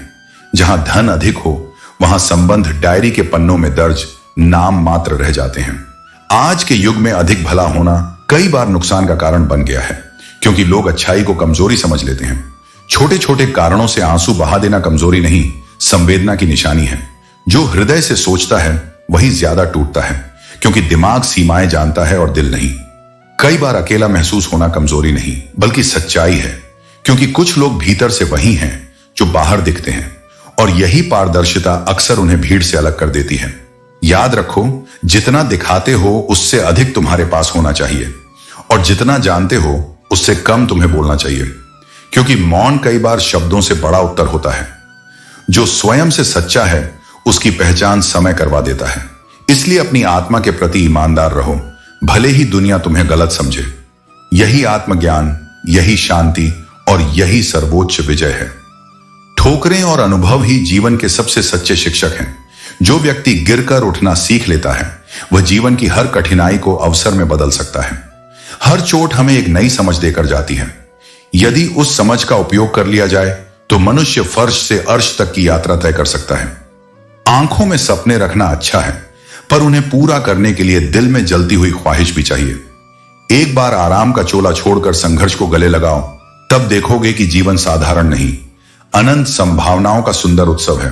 जहां धन अधिक हो वहां संबंध डायरी के पन्नों में दर्ज नाम मात्र रह जाते हैं। आज के युग में अधिक भला होना कई बार नुकसान का कारण बन गया है, क्योंकि लोग अच्छाई को कमजोरी समझ लेते हैं। छोटे छोटे कारणों से आंसू बहा देना कमजोरी नहीं, संवेदना की निशानी है। जो हृदय से सोचता है वही ज्यादा टूटता है, क्योंकि दिमाग सीमाएं जानता है और दिल नहीं। कई बार अकेला महसूस होना कमजोरी नहीं बल्कि सच्चाई है, क्योंकि कुछ लोग भीतर से वही हैं जो बाहर दिखते हैं, और यही पारदर्शिता अक्सर उन्हें भीड़ से अलग कर देती है। याद रखो, जितना दिखाते हो उससे अधिक तुम्हारे पास होना चाहिए, और जितना जानते हो उससे कम तुम्हें बोलना चाहिए, क्योंकि मौन कई बार शब्दों से बड़ा उत्तर होता है। जो स्वयं से सच्चा है उसकी पहचान समय करवा देता है। इसलिए अपनी आत्मा के प्रति ईमानदार रहो, भले ही दुनिया तुम्हें गलत समझे। यही आत्मज्ञान, यही शांति और यही सर्वोच्च विजय है। ठोकरें और अनुभव ही जीवन के सबसे सच्चे शिक्षक हैं। जो व्यक्ति गिरकर उठना सीख लेता है वह जीवन की हर कठिनाई को अवसर में बदल सकता है। हर चोट हमें एक नई समझ देकर जाती है। यदि उस समझ का उपयोग कर लिया जाए तो मनुष्य फर्श से अर्श तक की यात्रा तय कर सकता है। आंखों में सपने रखना अच्छा है, पर उन्हें पूरा करने के लिए दिल में जलती हुई ख्वाहिश भी चाहिए। एक बार आराम का चोला छोड़कर संघर्ष को गले लगाओ, तब देखोगे कि जीवन साधारण नहीं, अनंत संभावनाओं का सुंदर उत्सव है।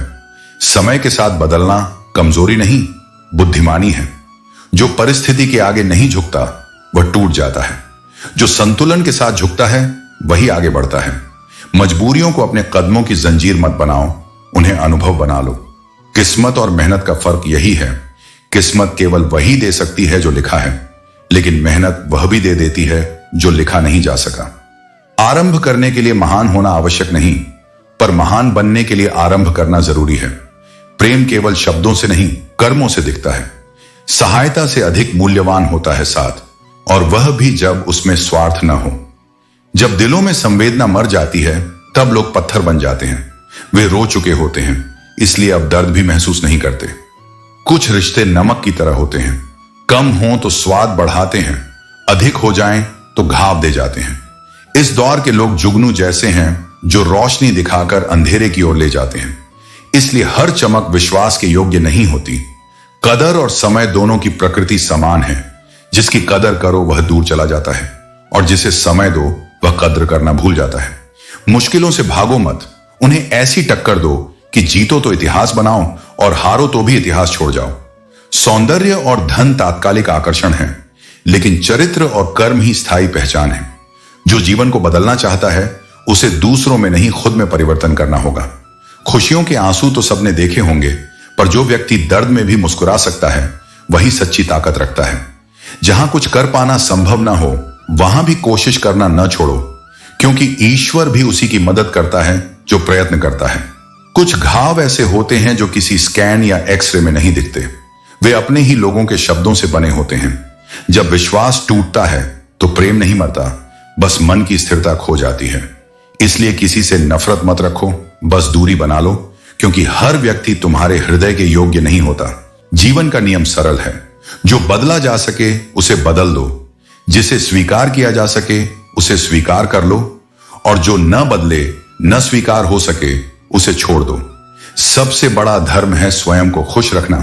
समय के साथ बदलना कमजोरी नहीं, बुद्धिमानी है। जो परिस्थिति के आगे नहीं झुकता वह टूट जाता है। जो संतुलन के साथ झुकता है वही आगे बढ़ता है। मजबूरियों को अपने कदमों की जंजीर मत बनाओ, उन्हें अनुभव बना लो। किस्मत और मेहनत का फर्क यही है, किस्मत केवल वही दे सकती है जो लिखा है, लेकिन मेहनत वह भी दे देती है जो लिखा नहीं जा सका। आरंभ करने के लिए महान होना आवश्यक नहीं, पर महान बनने के लिए आरंभ करना जरूरी है। प्रेम केवल शब्दों से नहीं, कर्मों से दिखता है। सहायता से अधिक मूल्यवान होता है साथ, और वह भी जब उसमें स्वार्थ न हो। जब दिलों में संवेदना मर जाती है तब लोग पत्थर बन जाते हैं। वे रो चुके होते हैं, इसलिए अब दर्द भी महसूस नहीं करते। कुछ रिश्ते नमक की तरह होते हैं, कम हो तो स्वाद बढ़ाते हैं, अधिक हो जाएं तो घाव दे जाते हैं। इस दौर के लोग जुगनू जैसे हैं जो रोशनी दिखाकर अंधेरे की ओर ले जाते हैं। इसलिए हर चमक विश्वास के योग्य नहीं होती। कदर और समय दोनों की प्रकृति समान है। जिसकी कदर करो वह दूर चला जाता है, और जिसे समय दो वह कद्र करना भूल जाता है। मुश्किलों से भागो मत, उन्हें ऐसी टक्कर दो कि जीतो तो इतिहास बनाओ और हारो तो भी इतिहास छोड़ जाओ। सौंदर्य और धन तात्कालिक आकर्षण है, लेकिन चरित्र और कर्म ही स्थायी पहचान है। जो जीवन को बदलना चाहता है उसे दूसरों में नहीं, खुद में परिवर्तन करना होगा। खुशियों के आंसू तो सबने देखे होंगे, पर जो व्यक्ति दर्द में भी मुस्कुरा सकता है वही सच्ची ताकत रखता है। जहां कुछ कर पाना संभव ना हो वहां भी कोशिश करना न छोड़ो, क्योंकि ईश्वर भी उसी की मदद करता है जो प्रयत्न करता है। कुछ घाव ऐसे होते हैं जो किसी स्कैन या एक्सरे में नहीं दिखते। वे अपने ही लोगों के शब्दों से बने होते हैं। जब विश्वास टूटता है तो प्रेम नहीं मरता, बस मन की स्थिरता खो जाती है। इसलिए किसी से नफरत मत रखो, बस दूरी बना लो, क्योंकि हर व्यक्ति तुम्हारे हृदय के योग्य नहीं होता। जीवन का नियम सरल है, जो बदला जा सके उसे बदल दो, जिसे स्वीकार किया जा सके उसे स्वीकार कर लो, और जो न बदले न स्वीकार हो सके उसे छोड़ दो। सबसे बड़ा धर्म है स्वयं को खुश रखना,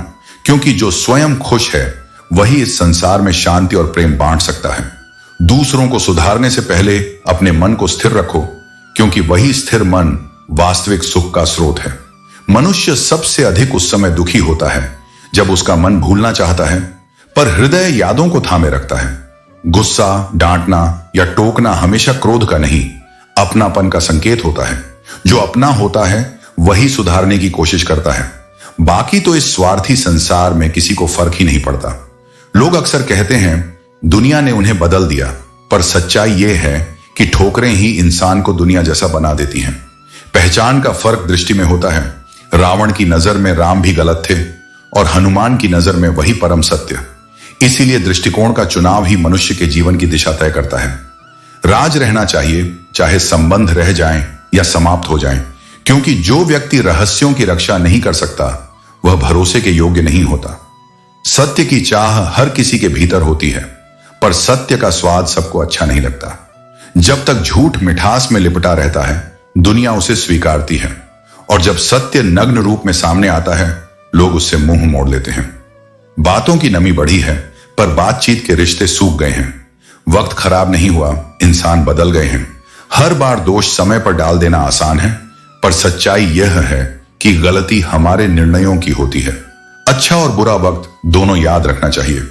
क्योंकि जो स्वयं खुश है वही इस संसार में शांति और प्रेम बांट सकता है। दूसरों को सुधारने से पहले अपने मन को स्थिर रखो, क्योंकि वही स्थिर मन वास्तविक सुख का स्रोत है। मनुष्य सबसे अधिक उस समय दुखी होता है जब उसका मन भूलना चाहता है, पर हृदय यादों को थामे रखता है। गुस्सा, डांटना या टोकना हमेशा क्रोध का नहीं, अपनापन का संकेत होता है। जो अपना होता है वही सुधारने की कोशिश करता है। बाकी तो इस स्वार्थी संसार में किसी को फर्क ही नहीं पड़ता। लोग अक्सर कहते हैं दुनिया ने उन्हें बदल दिया, पर सच्चाई यह है कि ठोकरें ही इंसान को दुनिया जैसा बना देती हैं। पहचान का फर्क दृष्टि में होता है। रावण की नजर में राम भी गलत थे, और हनुमान की नजर में वही परम सत्य। इसीलिए दृष्टिकोण का चुनाव ही मनुष्य के जीवन की दिशा तय करता है। राज रहना चाहिए, चाहे संबंध रह जाएं या समाप्त हो जाएं, क्योंकि जो व्यक्ति रहस्यों की रक्षा नहीं कर सकता वह भरोसे के योग्य नहीं होता। सत्य की चाह हर किसी के भीतर होती है, पर सत्य का स्वाद सबको अच्छा नहीं लगता। जब तक झूठ मिठास में लिपटा रहता है दुनिया उसे स्वीकारती है, और जब सत्य नग्न रूप में सामने आता है लोग उससे मुंह मोड़ लेते हैं। बातों की नमी बढ़ी है, पर बातचीत के रिश्ते सूख गए हैं। वक्त खराब नहीं हुआ, इंसान बदल गए हैं। हर बार दोष समय पर डाल देना आसान है, पर सच्चाई यह है कि गलती हमारे निर्णयों की होती है। अच्छा और बुरा वक्त दोनों याद रखना चाहिए।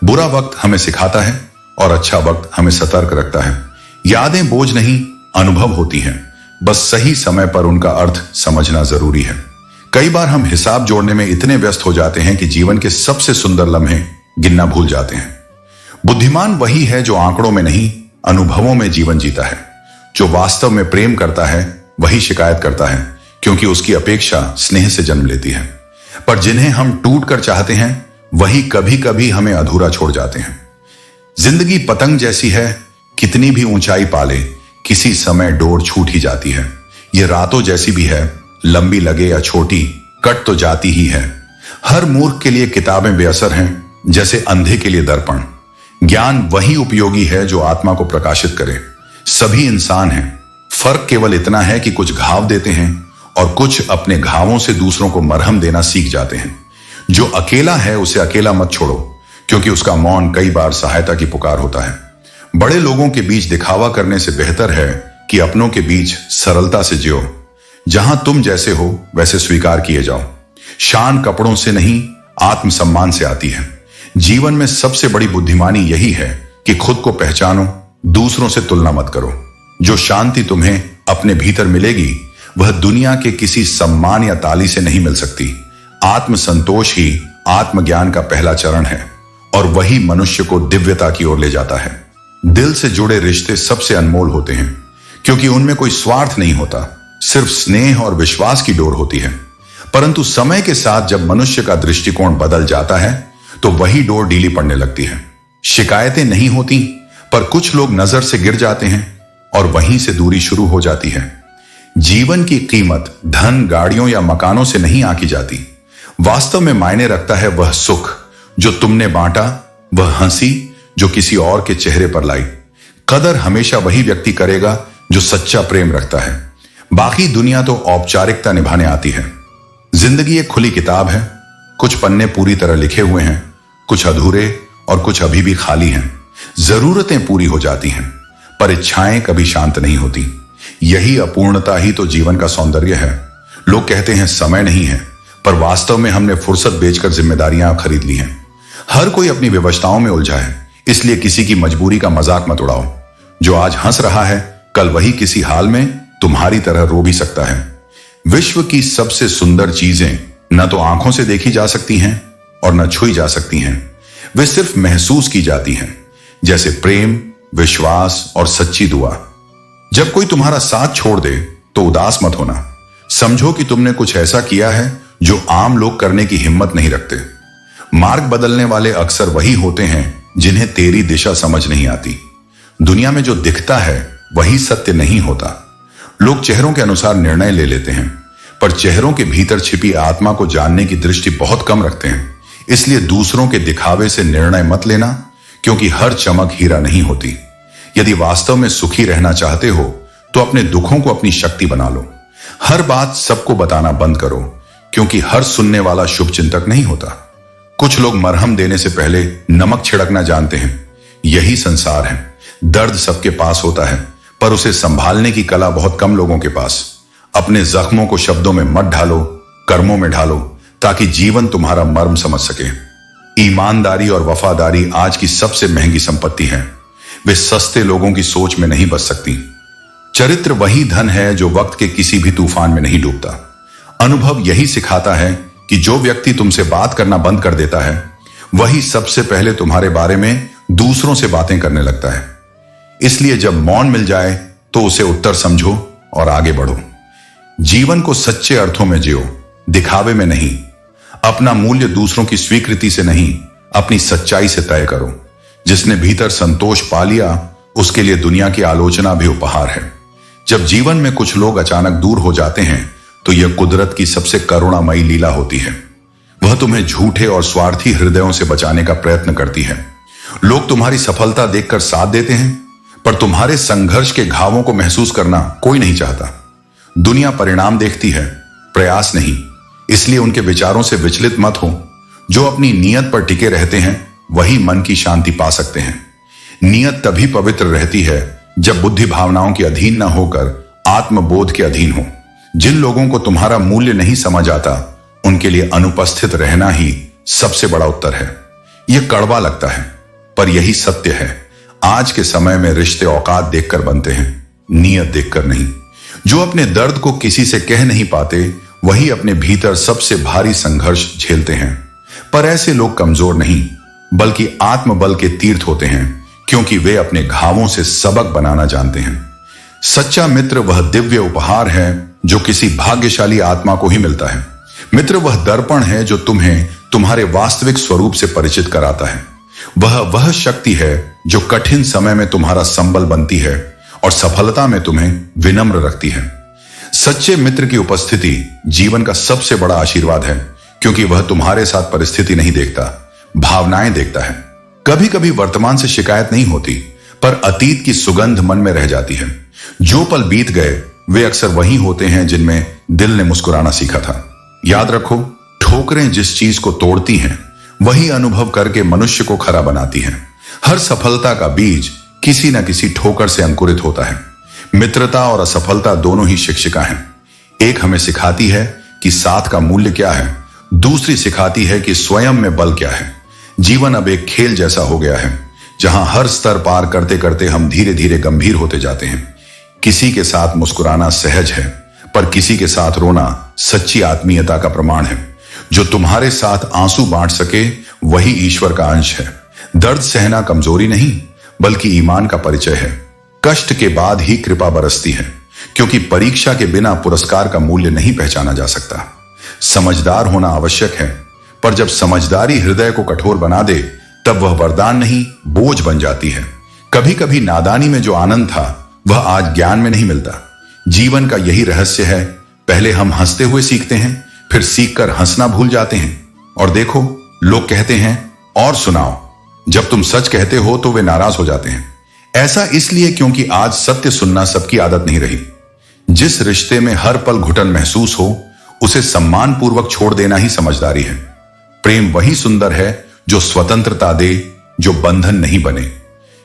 बुरा वक्त हमें सिखाता है और अच्छा वक्त हमें सतर्क रखता है। यादें बोझ नहीं, अनुभव होती हैं, बस सही समय पर उनका अर्थ समझना जरूरी है। कई बार हम हिसाब जोड़ने में इतने व्यस्त हो जाते हैं कि जीवन के सबसे सुंदर लम्हे गिनना भूल जाते हैं। बुद्धिमान वही है जो आंकड़ों में नहीं, अनुभवों में जीवन जीता है। जो वास्तव में प्रेम करता है वही शिकायत करता है, क्योंकि उसकी अपेक्षा स्नेह से जन्म लेती है। पर जिन्हें हम टूट कर चाहते हैं वही कभी कभी हमें अधूरा छोड़ जाते हैं। जिंदगी पतंग जैसी है, कितनी भी ऊंचाई पाले किसी समय डोर छूट ही जाती है। ये रातों जैसी भी है, लंबी लगे या छोटी कट तो जाती ही है। हर मूर्ख के लिए किताबें बेअसर हैं, जैसे अंधे के लिए दर्पण। ज्ञान वही उपयोगी है जो आत्मा को प्रकाशित करे। सभी इंसान हैं, फर्क केवल इतना है कि कुछ घाव देते हैं और कुछ अपने घावों से दूसरों को मरहम देना सीख जाते हैं। जो अकेला है उसे अकेला मत छोड़ो, क्योंकि उसका मौन कई बार सहायता की पुकार होता है। बड़े लोगों के बीच दिखावा करने से बेहतर है कि अपनों के बीच सरलता से जियो। जहां तुम जैसे हो वैसे स्वीकार किए जाओ। शान कपड़ों से नहीं, आत्मसम्मान से आती है। जीवन में सबसे बड़ी बुद्धिमानी यही है कि खुद को पहचानो, दूसरों से तुलना मत करो। जो शांति तुम्हें अपने भीतर मिलेगी वह दुनिया के किसी सम्मान या ताली से नहीं मिल सकती। आत्मसंतोष ही आत्मज्ञान का पहला चरण है, और वही मनुष्य को दिव्यता की ओर ले जाता है। दिल से जुड़े रिश्ते सबसे अनमोल होते हैं, क्योंकि उनमें कोई स्वार्थ नहीं होता, सिर्फ स्नेह और विश्वास की डोर होती है। परंतु समय के साथ जब मनुष्य का दृष्टिकोण बदल जाता है तो वही डोर ढीली पड़ने लगती है। शिकायतें नहीं होती, पर कुछ लोग नजर से गिर जाते हैं और वहीं से दूरी शुरू हो जाती है। जीवन की कीमत धन, गाड़ियों या मकानों से नहीं आंकी जाती। वास्तव में मायने रखता है वह सुख जो तुमने बांटा, वह हंसी जो किसी और के चेहरे पर लाई। कदर हमेशा वही व्यक्ति करेगा जो सच्चा प्रेम रखता है। बाकी दुनिया तो औपचारिकता निभाने आती है। जिंदगी एक खुली किताब है। कुछ पन्ने पूरी तरह लिखे हुए हैं, कुछ अधूरे और कुछ अभी भी खाली हैं। जरूरतें पूरी हो जाती हैं, पर इच्छाएं कभी शांत नहीं होती। यही अपूर्णता ही तो जीवन का सौंदर्य है। लोग कहते हैं समय नहीं है, पर वास्तव में हमने फुर्सत बेचकर जिम्मेदारियां खरीद ली हैं। हर कोई अपनी व्यवस्थाओं में उलझा है, इसलिए किसी की मजबूरी का मजाक मत उड़ाओ। जो आज हंस रहा है, कल वही किसी हाल में तुम्हारी तरह रो भी सकता है। विश्व की सबसे सुंदर चीजें न तो आंखों से देखी जा सकती हैं और न छुई जा सकती हैं। वे सिर्फ महसूस की जाती हैं, जैसे प्रेम, विश्वास और सच्ची दुआ। जब कोई तुम्हारा साथ छोड़ दे तो उदास मत होना। समझो कि तुमने कुछ ऐसा किया है जो आम लोग करने की हिम्मत नहीं रखते। मार्ग बदलने वाले अक्सर वही होते हैं जिन्हें तेरी दिशा समझ नहीं आती। दुनिया में जो दिखता है वही सत्य नहीं होता। लोग चेहरों के अनुसार निर्णय ले लेते हैं, पर चेहरों के भीतर छिपी आत्मा को जानने की दृष्टि बहुत कम रखते हैं। इसलिए दूसरों के दिखावे से निर्णय मत लेना, क्योंकि हर चमक हीरा नहीं होती। यदि वास्तव में सुखी रहना चाहते हो तो अपने दुखों को अपनी शक्ति बना लो। हर बात सबको बताना बंद करो, क्योंकि हर सुनने वाला शुभ चिंतक नहीं होता। कुछ लोग मरहम देने से पहले नमक छिड़कना जानते हैं। यही संसार है। दर्द सबके पास होता है, पर उसे संभालने की कला बहुत कम लोगों के पास। अपने जख्मों को शब्दों में मत ढालो, कर्मों में ढालो, ताकि जीवन तुम्हारा मर्म समझ सके। ईमानदारी और वफादारी आज की सबसे महंगी संपत्ति है। वे सस्ते लोगों की सोच में नहीं बच सकती। चरित्र वही धन है जो वक्त के किसी भी तूफान में नहीं डूबता। अनुभव यही सिखाता है कि जो व्यक्ति तुमसे बात करना बंद कर देता है, वही सबसे पहले तुम्हारे बारे में दूसरों से बातें करने लगता है। इसलिए जब मौन मिल जाए तो उसे उत्तर समझो और आगे बढ़ो। जीवन को सच्चे अर्थों में जियो, दिखावे में नहीं। अपना मूल्य दूसरों की स्वीकृति से नहीं, अपनी सच्चाई से तय करो। जिसने भीतर संतोष पा लिया, उसके लिए दुनिया की आलोचना भी उपहार है। जब जीवन में कुछ लोग अचानक दूर हो जाते हैं तो यह कुदरत की सबसे करुणामयी लीला होती है। वह तुम्हें झूठे और स्वार्थी हृदयों से बचाने का प्रयत्न करती है। लोग तुम्हारी सफलता देखकर साथ देते हैं, पर तुम्हारे संघर्ष के घावों को महसूस करना कोई नहीं चाहता। दुनिया परिणाम देखती है, प्रयास नहीं। इसलिए उनके विचारों से विचलित मत हो। जो अपनी नीयत पर टिके रहते हैं वही मन की शांति पा सकते हैं। नीयत तभी पवित्र रहती है जब बुद्धि भावनाओं के अधीन न होकर आत्मबोध के अधीन हो। जिन लोगों को तुम्हारा मूल्य नहीं समझ आता, उनके लिए अनुपस्थित रहना ही सबसे बड़ा उत्तर है। यह कड़वा लगता है, पर यही सत्य है। आज के समय में रिश्ते औकात देखकर बनते हैं, नीयत देखकर नहीं। जो अपने दर्द को किसी से कह नहीं पाते, वही अपने भीतर सबसे भारी संघर्ष झेलते हैं। पर ऐसे लोग कमजोर नहीं, बल्कि आत्मबल के तीर्थ होते हैं, क्योंकि वे अपने घावों से सबक बनाना जानते हैं। सच्चा मित्र वह दिव्य उपहार है जो किसी भाग्यशाली आत्मा को ही मिलता है। मित्र वह दर्पण है जो तुम्हें तुम्हारे वास्तविक स्वरूप से परिचित कराता है। वह शक्ति है जो कठिन समय में तुम्हारा संबल बनती है और सफलता में तुम्हें विनम्र रखती है। सच्चे मित्र की उपस्थिति जीवन का सबसे बड़ा आशीर्वाद है, क्योंकि वह तुम्हारे साथ परिस्थिति नहीं देखता, भावनाएं देखता है। कभी कभी वर्तमान से शिकायत नहीं होती, पर अतीत की सुगंध मन में रह जाती है। जो पल बीत गए वे अक्सर वही होते हैं जिनमें दिल ने मुस्कुराना सीखा था। याद रखो, ठोकरें जिस चीज को तोड़ती हैं, वही अनुभव करके मनुष्य को खरा बनाती हैं। हर सफलता का बीज किसी न किसी ठोकर से अंकुरित होता है। मित्रता और असफलता दोनों ही शिक्षिका हैं। एक हमें सिखाती है कि साथ का मूल्य क्या है, दूसरी सिखाती है कि स्वयं में बल क्या है। जीवन अब एक खेल जैसा हो गया है, जहां हर स्तर पार करते करते हम धीरे धीरे गंभीर होते जाते हैं। किसी के साथ मुस्कुराना सहज है, पर किसी के साथ रोना सच्ची आत्मीयता का प्रमाण है। जो तुम्हारे साथ आंसू बांट सके वही ईश्वर का अंश है। दर्द सहना कमजोरी नहीं, बल्कि ईमान का परिचय है। कष्ट के बाद ही कृपा बरसती है। क्योंकि परीक्षा के बिना पुरस्कार का मूल्य नहीं पहचाना जा सकता। समझदार होना आवश्यक है, पर जब समझदारी हृदय को कठोर बना दे तब वह वरदान नहीं बोझ बन जाती है। कभी कभी नादानी में जो आनंद था वह आज ज्ञान में नहीं मिलता। जीवन का यही रहस्य है, पहले हम हंसते हुए सीखते हैं, फिर सीखकर हंसना भूल जाते हैं। और देखो, लोग कहते हैं और सुनाओ, जब तुम सच कहते हो तो वे नाराज हो जाते हैं। ऐसा इसलिए क्योंकि आज सत्य सुनना सबकी आदत नहीं रही। जिस रिश्ते में हर पल घुटन महसूस हो उसे सम्मान पूर्वक छोड़ देना ही समझदारी है। प्रेम वही सुंदर है जो स्वतंत्रता दे, जो बंधन नहीं बने।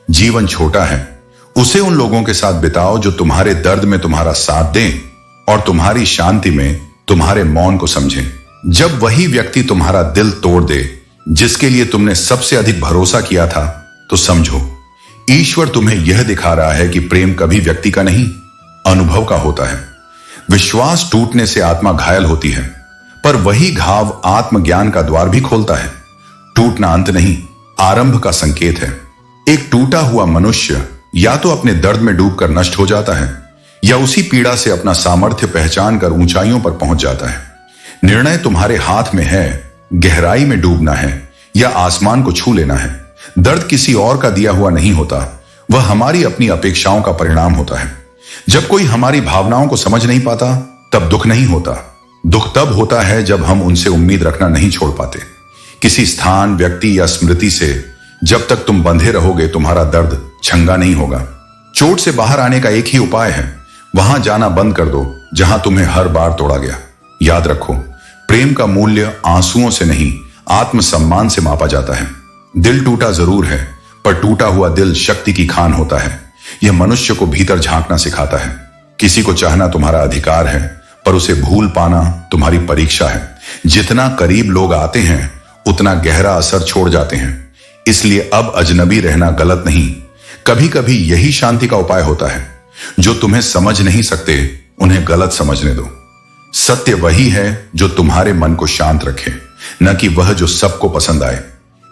जीवन छोटा है, उसे उन लोगों के साथ बिताओ जो तुम्हारे दर्द में तुम्हारा साथ दें और तुम्हारी शांति में तुम्हारे मौन को समझें। जब वही व्यक्ति तुम्हारा दिल तोड़ दे जिसके लिए तुमने सबसे अधिक भरोसा किया था, तो समझो ईश्वर तुम्हें यह दिखा रहा है कि प्रेम कभी व्यक्ति का नहीं, अनुभव का होता है। विश्वास टूटने से आत्मा घायल होती है, पर वही घाव आत्मज्ञान का द्वार भी खोलता है। टूटना अंत नहीं, आरंभ का संकेत है। एक टूटा हुआ मनुष्य या तो अपने दर्द में डूबकर नष्ट हो जाता है या उसी पीड़ा से अपना सामर्थ्य पहचान कर ऊंचाइयों पर पहुंच जाता है। निर्णय तुम्हारे हाथ में है, गहराई में डूबना है या आसमान को छू लेना है। दर्द किसी और का दिया हुआ नहीं होता, वह हमारी अपनी अपेक्षाओं का परिणाम होता है। जब कोई हमारी भावनाओं को समझ नहीं पाता तब दुख नहीं होता। दुख तब होता है जब हम उनसे उम्मीद रखना नहीं छोड़ पाते। किसी स्थान, व्यक्ति या स्मृति से जब तक तुम बंधे रहोगे तुम्हारा दर्द छंगा नहीं होगा। चोट से बाहर आने का एक ही उपाय है, वहां जाना बंद कर दो जहां तुम्हें हर बार तोड़ा गया। याद रखो, प्रेम का मूल्य आंसुओं से नहीं आत्मसम्मान से मापा जाता है। दिल टूटा जरूर है, पर टूटा हुआ दिल शक्ति की खान होता है। यह मनुष्य को भीतर झांकना सिखाता है। किसी को चाहना तुम्हारा अधिकार है, पर उसे भूल पाना तुम्हारी परीक्षा है। जितना करीब लोग आते हैं उतना गहरा असर छोड़ जाते हैं। इसलिए अब अजनबी रहना गलत नहीं, कभी कभी यही शांति का उपाय होता है। जो तुम्हें समझ नहीं सकते उन्हें गलत समझने दो। सत्य वही है जो तुम्हारे मन को शांत रखे, न कि वह जो सबको पसंद आए।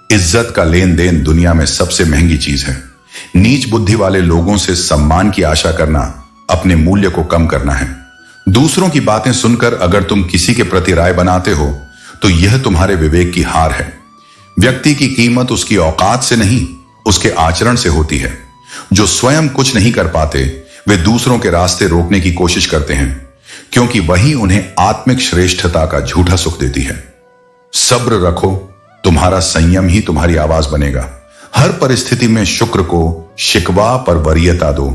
इज्जत का लेन देन दुनिया में सबसे महंगी चीज है। नीच बुद्धि वाले लोगों से सम्मान की आशा करना अपने मूल्य को कम करना है। दूसरों की बातें सुनकर अगर तुम किसी के प्रति राय बनाते हो तो यह तुम्हारे विवेक की हार है। व्यक्ति की कीमत उसकी औकात से नहीं, उसके आचरण से होती है। जो स्वयं कुछ नहीं कर पाते वे दूसरों के रास्ते रोकने की कोशिश करते हैं, क्योंकि वही उन्हें आत्मिक श्रेष्ठता का झूठा सुख देती है। सब्र रखो, तुम्हारा संयम ही तुम्हारी आवाज बनेगा। हर परिस्थिति में शुक्र को शिकवा पर वरीयता दो,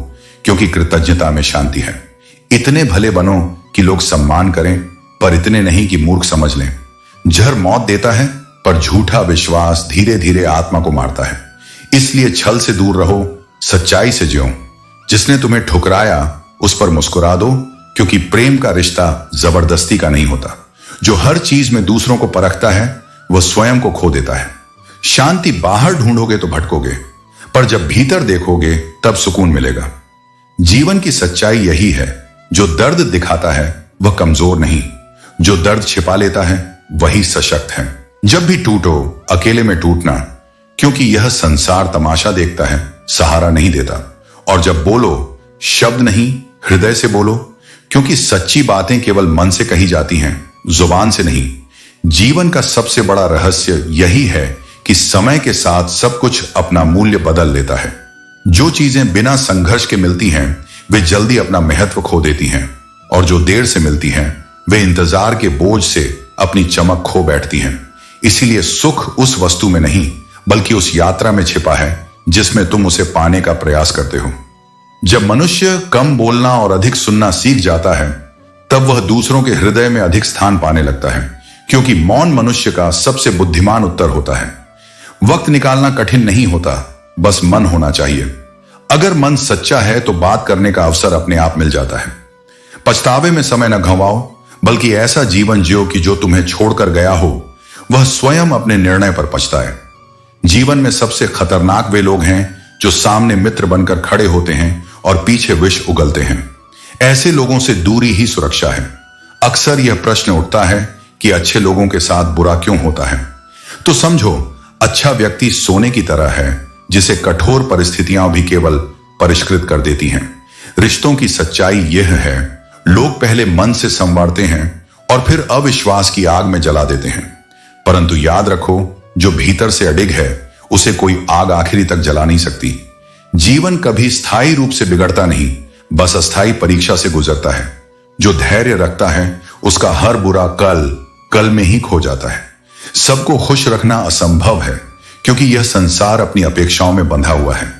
क्योंकि कृतज्ञता में शांति है। इतने भले बनो कि लोग सम्मान करें, पर इतने नहीं कि मूर्ख समझ लें। जहर मौत देता है, पर झूठा विश्वास धीरे धीरे आत्मा को मारता है। इसलिए छल से दूर रहो, सच्चाई से जियो। जिसने तुम्हें ठुकराया उस पर मुस्कुरा दो, क्योंकि प्रेम का रिश्ता जबरदस्ती का नहीं होता। जो हर चीज में दूसरों को परखता है वह स्वयं को खो देता है। शांति बाहर ढूंढोगे तो भटकोगे, पर जब भीतर देखोगे तब सुकून मिलेगा। जीवन की सच्चाई यही है, जो दर्द दिखाता है वह कमजोर नहीं, जो दर्द छिपा लेता है वही सशक्त है। जब भी टूटो, अकेले में टूटना, क्योंकि यह संसार तमाशा देखता है, सहारा नहीं देता। और जब बोलो, शब्द नहीं हृदय से बोलो, क्योंकि सच्ची बातें केवल मन से कही जाती हैं, जुबान से नहीं। जीवन का सबसे बड़ा रहस्य यही है कि समय के साथ सब कुछ अपना मूल्य बदल लेता है। जो चीजें बिना संघर्ष के मिलती हैं वे जल्दी अपना महत्व खो देती हैं, और जो देर से मिलती हैं वे इंतजार के बोझ से अपनी चमक खो बैठती हैं। इसीलिए सुख उस वस्तु में नहीं बल्कि उस यात्रा में छिपा है जिसमें तुम उसे पाने का प्रयास करते हो। जब मनुष्य कम बोलना और अधिक सुनना सीख जाता है तब वह दूसरों के हृदय में अधिक स्थान पाने लगता है, क्योंकि मौन मनुष्य का सबसे बुद्धिमान उत्तर होता है। वक्त निकालना कठिन नहीं होता, बस मन होना चाहिए। अगर मन सच्चा है तो बात करने का अवसर अपने आप मिल जाता है। पछतावे में समय न गंवाओ, बल्कि ऐसा जीवन जियो कि जो तुम्हें छोड़कर गया हो वह स्वयं अपने निर्णय पर पछताए। जीवन में सबसे खतरनाक वे लोग हैं जो सामने मित्र बनकर खड़े होते हैं और पीछे विष उगलते हैं। ऐसे लोगों से दूरी ही सुरक्षा है। अक्सर यह प्रश्न उठता है कि अच्छे लोगों के साथ बुरा क्यों होता है? तो समझो, अच्छा व्यक्ति सोने की तरह है जिसे कठोर परिस्थितियां भी केवल परिष्कृत कर देती हैं। रिश्तों की सच्चाई यह है, लोग पहले मन से संवारते हैं और फिर अविश्वास की आग में जला देते हैं। परंतु याद रखो, जो भीतर से अडिग है उसे कोई आग आखिरी तक जला नहीं सकती। जीवन कभी स्थायी रूप से बिगड़ता नहीं, बस अस्थायी परीक्षा से गुजरता है। जो धैर्य रखता है उसका हर बुरा कल में ही खो जाता है। सबको खुश रखना असंभव है, क्योंकि यह संसार अपनी अपेक्षाओं में बंधा हुआ है।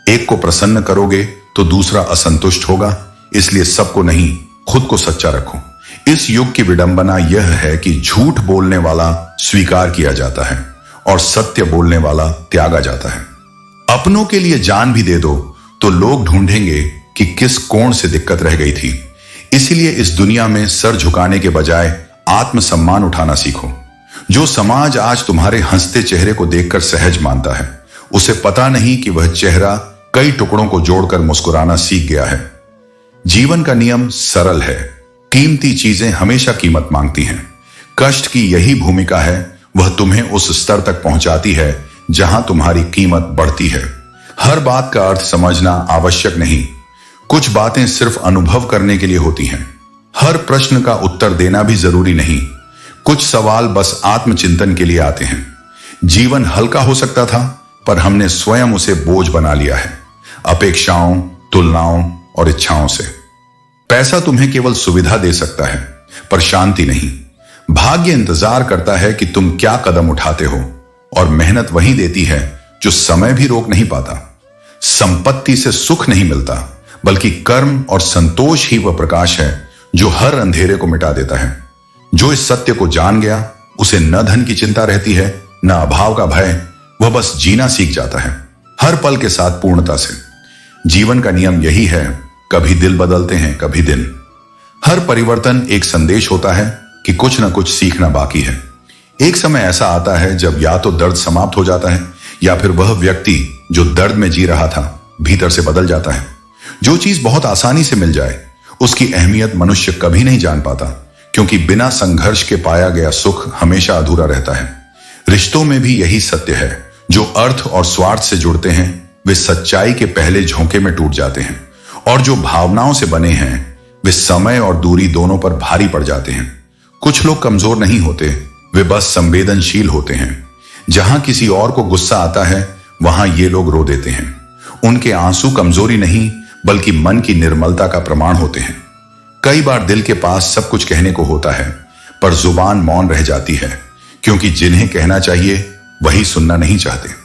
एक को प्रसन्न करोगे तो दूसरा असंतुष्ट होगा, इसलिए सबको नहीं, खुद को सच्चा रखो। इस युग की विडंबना यह है कि झूठ बोलने वाला स्वीकार किया जाता है और सत्य बोलने वाला त्यागा जाता है। अपनों के लिए जान भी दे दो तो लोग ढूंढेंगे कि किस कोण से दिक्कत रह गई थी। इसीलिए इस दुनिया में सर झुकाने के बजाय आत्मसम्मान उठाना सीखो। जो समाज आज तुम्हारे हंसते चेहरे को देखकर सहज मानता है, उसे पता नहीं कि वह चेहरा कई टुकड़ों को जोड़कर मुस्कुराना सीख गया है। जीवन का नियम सरल है, कीमती चीजें हमेशा कीमत मांगती हैं। कष्ट की यही भूमिका है, वह तुम्हें उस स्तर तक पहुंचाती है जहां तुम्हारी कीमत बढ़ती है। हर बात का अर्थ समझना आवश्यक नहीं, कुछ बातें सिर्फ अनुभव करने के लिए होती हैं। हर प्रश्न का उत्तर देना भी जरूरी नहीं, कुछ सवाल बस आत्मचिंतन के लिए आते हैं। जीवन हल्का हो सकता था, पर हमने स्वयं उसे बोझ बना लिया है, अपेक्षाओं, तुलनाओं और इच्छाओं से। पैसा तुम्हें केवल सुविधा दे सकता है, पर शांति नहीं। भाग्य इंतजार करता है कि तुम क्या कदम उठाते हो, और मेहनत वही देती है जो समय भी रोक नहीं पाता। संपत्ति से सुख नहीं मिलता, बल्कि कर्म और संतोष ही वह प्रकाश है जो हर अंधेरे को मिटा देता है। जो इस सत्य को जान गया, उसे न धन की चिंता रहती है, न अभाव का भय। वह बस जीना सीख जाता है, हर पल के साथ पूर्णता से। जीवन का नियम यही है, कभी दिल बदलते हैं, कभी दिन। हर परिवर्तन एक संदेश होता है कि कुछ न कुछ सीखना बाकी है। एक समय ऐसा आता है जब या तो दर्द समाप्त हो जाता है, या फिर वह व्यक्ति जो दर्द में जी रहा था भीतर से बदल जाता है। जो चीज बहुत आसानी से मिल जाए, उसकी अहमियत मनुष्य कभी नहीं जान पाता, क्योंकि बिना संघर्ष के पाया गया सुख हमेशा अधूरा रहता है। रिश्तों में भी यही सत्य है, जो अर्थ और स्वार्थ से जुड़ते हैं वे सच्चाई के पहले झोंके में टूट जाते हैं, और जो भावनाओं से बने हैं वे समय और दूरी दोनों पर भारी पड़ जाते हैं। कुछ लोग कमजोर नहीं होते, वे बस संवेदनशील होते हैं। जहां किसी और को गुस्सा आता है, वहां ये लोग रो देते हैं। उनके आंसू कमजोरी नहीं, बल्कि मन की निर्मलता का प्रमाण होते हैं। कई बार दिल के पास सब कुछ कहने को होता है, पर जुबान मौन रह जाती है, क्योंकि जिन्हें कहना चाहिए वही सुनना नहीं चाहते।